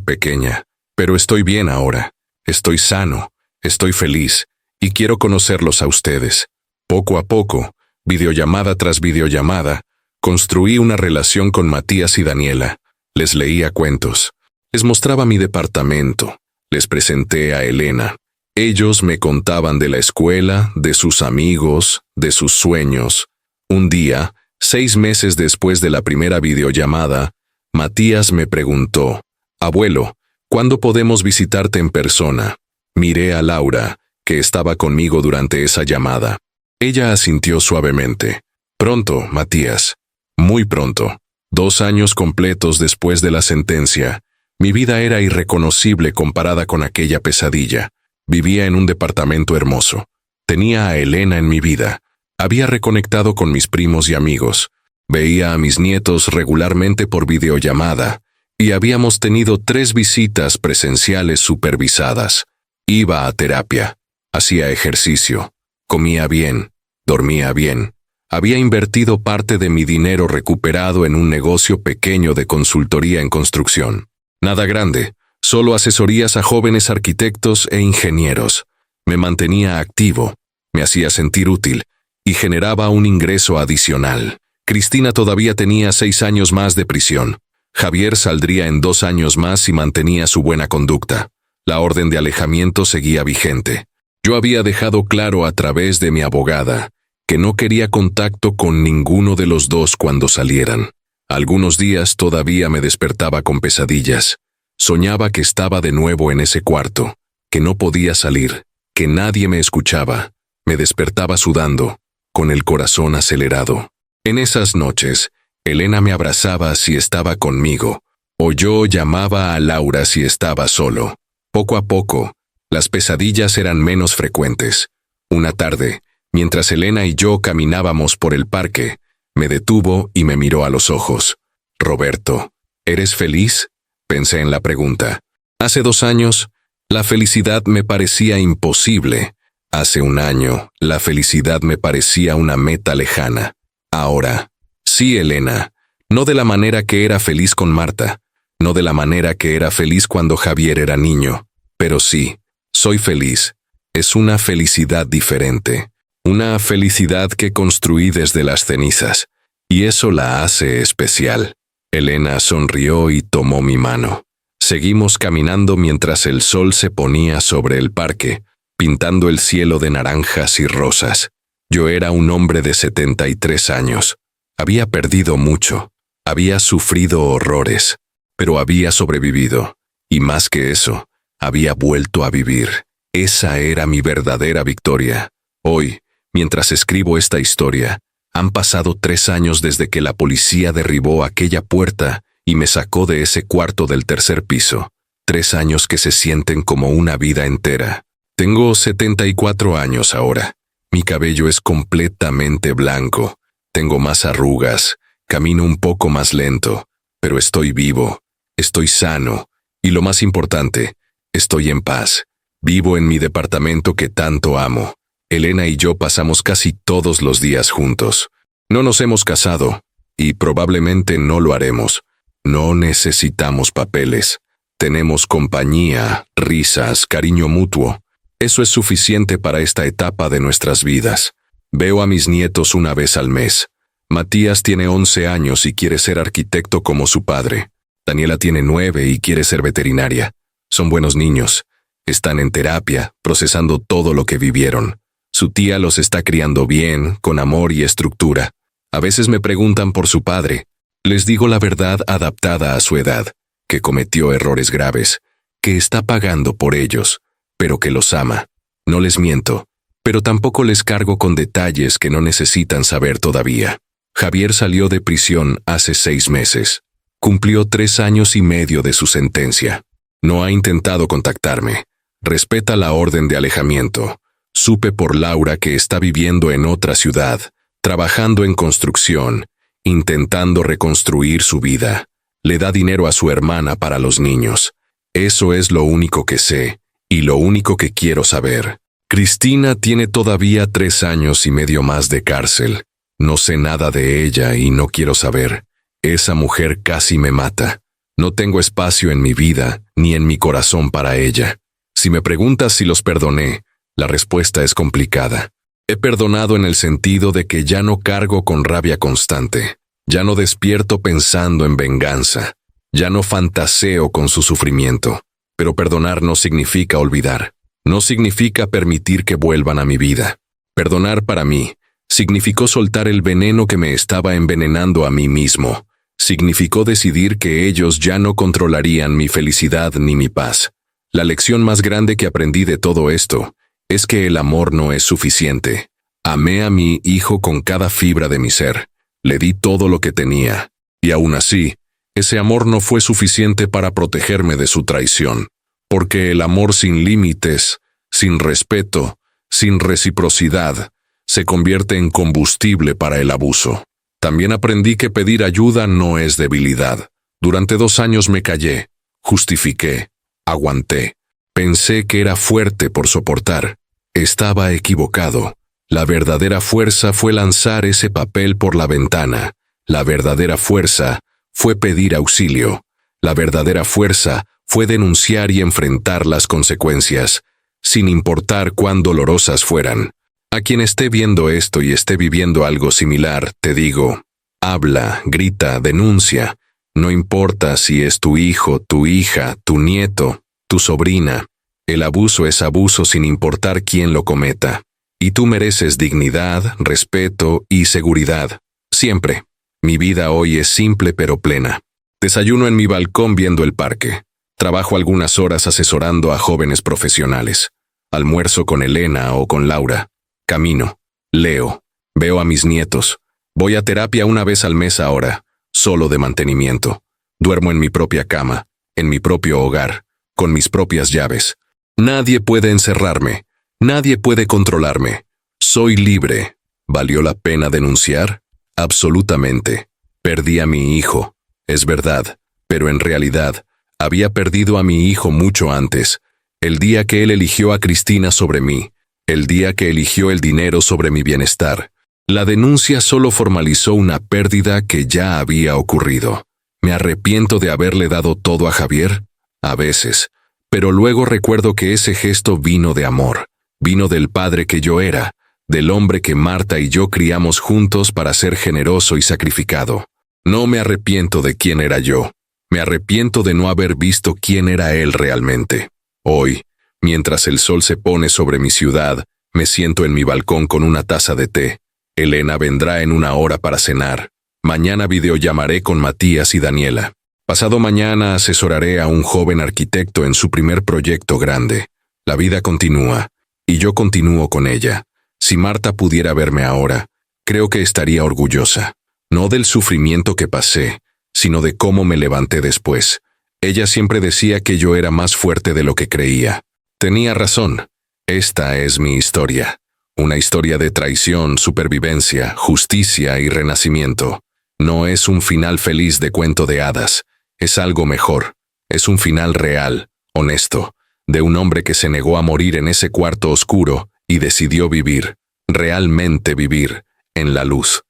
pequeña, pero estoy bien ahora. Estoy sano, estoy feliz, y quiero conocerlos a ustedes. Poco a poco, videollamada tras videollamada, construí una relación con Matías y Daniela. Les leía cuentos. Les mostraba mi departamento. Les presenté a Elena. Ellos me contaban de la escuela, de sus amigos, de sus sueños. Un día, 6 meses después de la primera videollamada, Matías me preguntó, «Abuelo, ¿cuándo podemos visitarte en persona?» Miré a Laura, que estaba conmigo durante esa llamada. Ella asintió suavemente. Pronto, Matías. Muy pronto. 2 años completos después de la sentencia. Mi vida era irreconocible comparada con aquella pesadilla. Vivía en un departamento hermoso. Tenía a Elena en mi vida. Había reconectado con mis primos y amigos. Veía a mis nietos regularmente por videollamada. Y habíamos tenido 3 visitas presenciales supervisadas. Iba a terapia. Hacía ejercicio. Comía bien. Dormía bien. Había invertido parte de mi dinero recuperado en un negocio pequeño de consultoría en construcción. Nada grande, solo asesorías a jóvenes arquitectos e ingenieros. Me mantenía activo, me hacía sentir útil y generaba un ingreso adicional. Cristina todavía tenía 6 años más de prisión. Javier saldría en 2 años más si mantenía su buena conducta. La orden de alejamiento seguía vigente. Yo había dejado claro a través de mi abogada que no quería contacto con ninguno de los dos cuando salieran. Algunos días todavía me despertaba con pesadillas. Soñaba que estaba de nuevo en ese cuarto, que no podía salir, que nadie me escuchaba. Me despertaba sudando, con el corazón acelerado. En esas noches, Elena me abrazaba si estaba conmigo, o yo llamaba a Laura si estaba solo. Poco a poco, las pesadillas eran menos frecuentes. Una tarde, mientras Elena y yo caminábamos por el parque, me detuvo y me miró a los ojos. «Roberto, ¿eres feliz?», pensé en la pregunta. Hace 2 años, la felicidad me parecía imposible. Hace 1 año, la felicidad me parecía una meta lejana. Ahora, sí, Elena, no de la manera que era feliz con Marta, no de la manera que era feliz cuando Javier era niño, pero sí, soy feliz. Es una felicidad diferente. Una felicidad que construí desde las cenizas, y eso la hace especial. Elena sonrió y tomó mi mano. Seguimos caminando mientras el sol se ponía sobre el parque, pintando el cielo de naranjas y rosas. Yo era un hombre de 73 años. Había perdido mucho, había sufrido horrores, pero había sobrevivido, y más que eso, había vuelto a vivir. Esa era mi verdadera victoria. Hoy, mientras escribo esta historia, han pasado 3 años desde que la policía derribó aquella puerta y me sacó de ese cuarto del 3er piso. 3 años que se sienten como una vida entera. Tengo 74 años ahora. Mi cabello es completamente blanco. Tengo más arrugas. Camino un poco más lento. Pero estoy vivo. Estoy sano. Y lo más importante, estoy en paz. Vivo en mi departamento que tanto amo. Elena y yo pasamos casi todos los días juntos. No nos hemos casado, y probablemente no lo haremos. No necesitamos papeles. Tenemos compañía, risas, cariño mutuo. Eso es suficiente para esta etapa de nuestras vidas. Veo a mis nietos 1 vez al mes. Matías tiene 11 años y quiere ser arquitecto como su padre. Daniela tiene 9 y quiere ser veterinaria. Son buenos niños. Están en terapia, procesando todo lo que vivieron. Su tía los está criando bien, con amor y estructura. A veces me preguntan por su padre. Les digo la verdad adaptada a su edad, que cometió errores graves, que está pagando por ellos, pero que los ama. No les miento, pero tampoco les cargo con detalles que no necesitan saber todavía. Javier salió de prisión hace 6 meses. Cumplió 3 años y medio de su sentencia. No ha intentado contactarme. Respeta la orden de alejamiento. Supe por Laura que está viviendo en otra ciudad, trabajando en construcción, intentando reconstruir su vida. Le da dinero a su hermana para los niños. Eso es lo único que sé, y lo único que quiero saber. Cristina tiene todavía 3 años y medio más de cárcel. No sé nada de ella y no quiero saber. Esa mujer casi me mata. No tengo espacio en mi vida ni en mi corazón para ella. Si me preguntas si los perdoné, la respuesta es complicada. He perdonado en el sentido de que ya no cargo con rabia constante. Ya no despierto pensando en venganza. Ya no fantaseo con su sufrimiento. Pero perdonar no significa olvidar. No significa permitir que vuelvan a mi vida. Perdonar para mí significó soltar el veneno que me estaba envenenando a mí mismo. Significó decidir que ellos ya no controlarían mi felicidad ni mi paz. La lección más grande que aprendí de todo esto Es que el amor no es suficiente. Amé a mi hijo con cada fibra de mi ser. Le di todo lo que tenía. Y aún así, ese amor no fue suficiente para protegerme de su traición. Porque el amor sin límites, sin respeto, sin reciprocidad, se convierte en combustible para el abuso. También aprendí que pedir ayuda no es debilidad. Durante 2 años me callé, justifiqué, aguanté. Pensé que era fuerte por soportar. Estaba equivocado. La verdadera fuerza fue lanzar ese papel por la ventana. La verdadera fuerza fue pedir auxilio. La verdadera fuerza fue denunciar y enfrentar las consecuencias, sin importar cuán dolorosas fueran. A quien esté viendo esto y esté viviendo algo similar, te digo, habla, grita, denuncia. No importa si es tu hijo, tu hija, tu nieto, tu sobrina. El abuso es abuso sin importar quién lo cometa. Y tú mereces dignidad, respeto y seguridad. Siempre. Mi vida hoy es simple pero plena. Desayuno en mi balcón viendo el parque. Trabajo algunas horas asesorando a jóvenes profesionales. Almuerzo con Elena o con Laura. Camino. Leo. Veo a mis nietos. Voy a terapia 1 vez al mes ahora, solo de mantenimiento. Duermo en mi propia cama, en mi propio hogar, con mis propias llaves. Nadie puede encerrarme. Nadie puede controlarme. Soy libre. ¿Valió la pena denunciar? Absolutamente. Perdí a mi hijo. Es verdad, pero en realidad, había perdido a mi hijo mucho antes. El día que él eligió a Cristina sobre mí. El día que eligió el dinero sobre mi bienestar. La denuncia solo formalizó una pérdida que ya había ocurrido. ¿Me arrepiento de haberle dado todo a Javier? A veces. Pero luego recuerdo que ese gesto vino de amor. Vino del padre que yo era, del hombre que Marta y yo criamos juntos para ser generoso y sacrificado. No me arrepiento de quién era yo. Me arrepiento de no haber visto quién era él realmente. Hoy, mientras el sol se pone sobre mi ciudad, me siento en mi balcón con una taza de té. Elena vendrá en 1 hora para cenar. Mañana videollamaré con Matías y Daniela. Pasado mañana asesoraré a un joven arquitecto en su primer proyecto grande. La vida continúa, y yo continúo con ella. Si Marta pudiera verme ahora, creo que estaría orgullosa. No del sufrimiento que pasé, sino de cómo me levanté después. Ella siempre decía que yo era más fuerte de lo que creía. Tenía razón. Esta es mi historia. Una historia de traición, supervivencia, justicia y renacimiento. No es un final feliz de cuento de hadas. Es algo mejor. Es un final real, honesto, de un hombre que se negó a morir en ese cuarto oscuro y decidió vivir, realmente vivir, en la luz.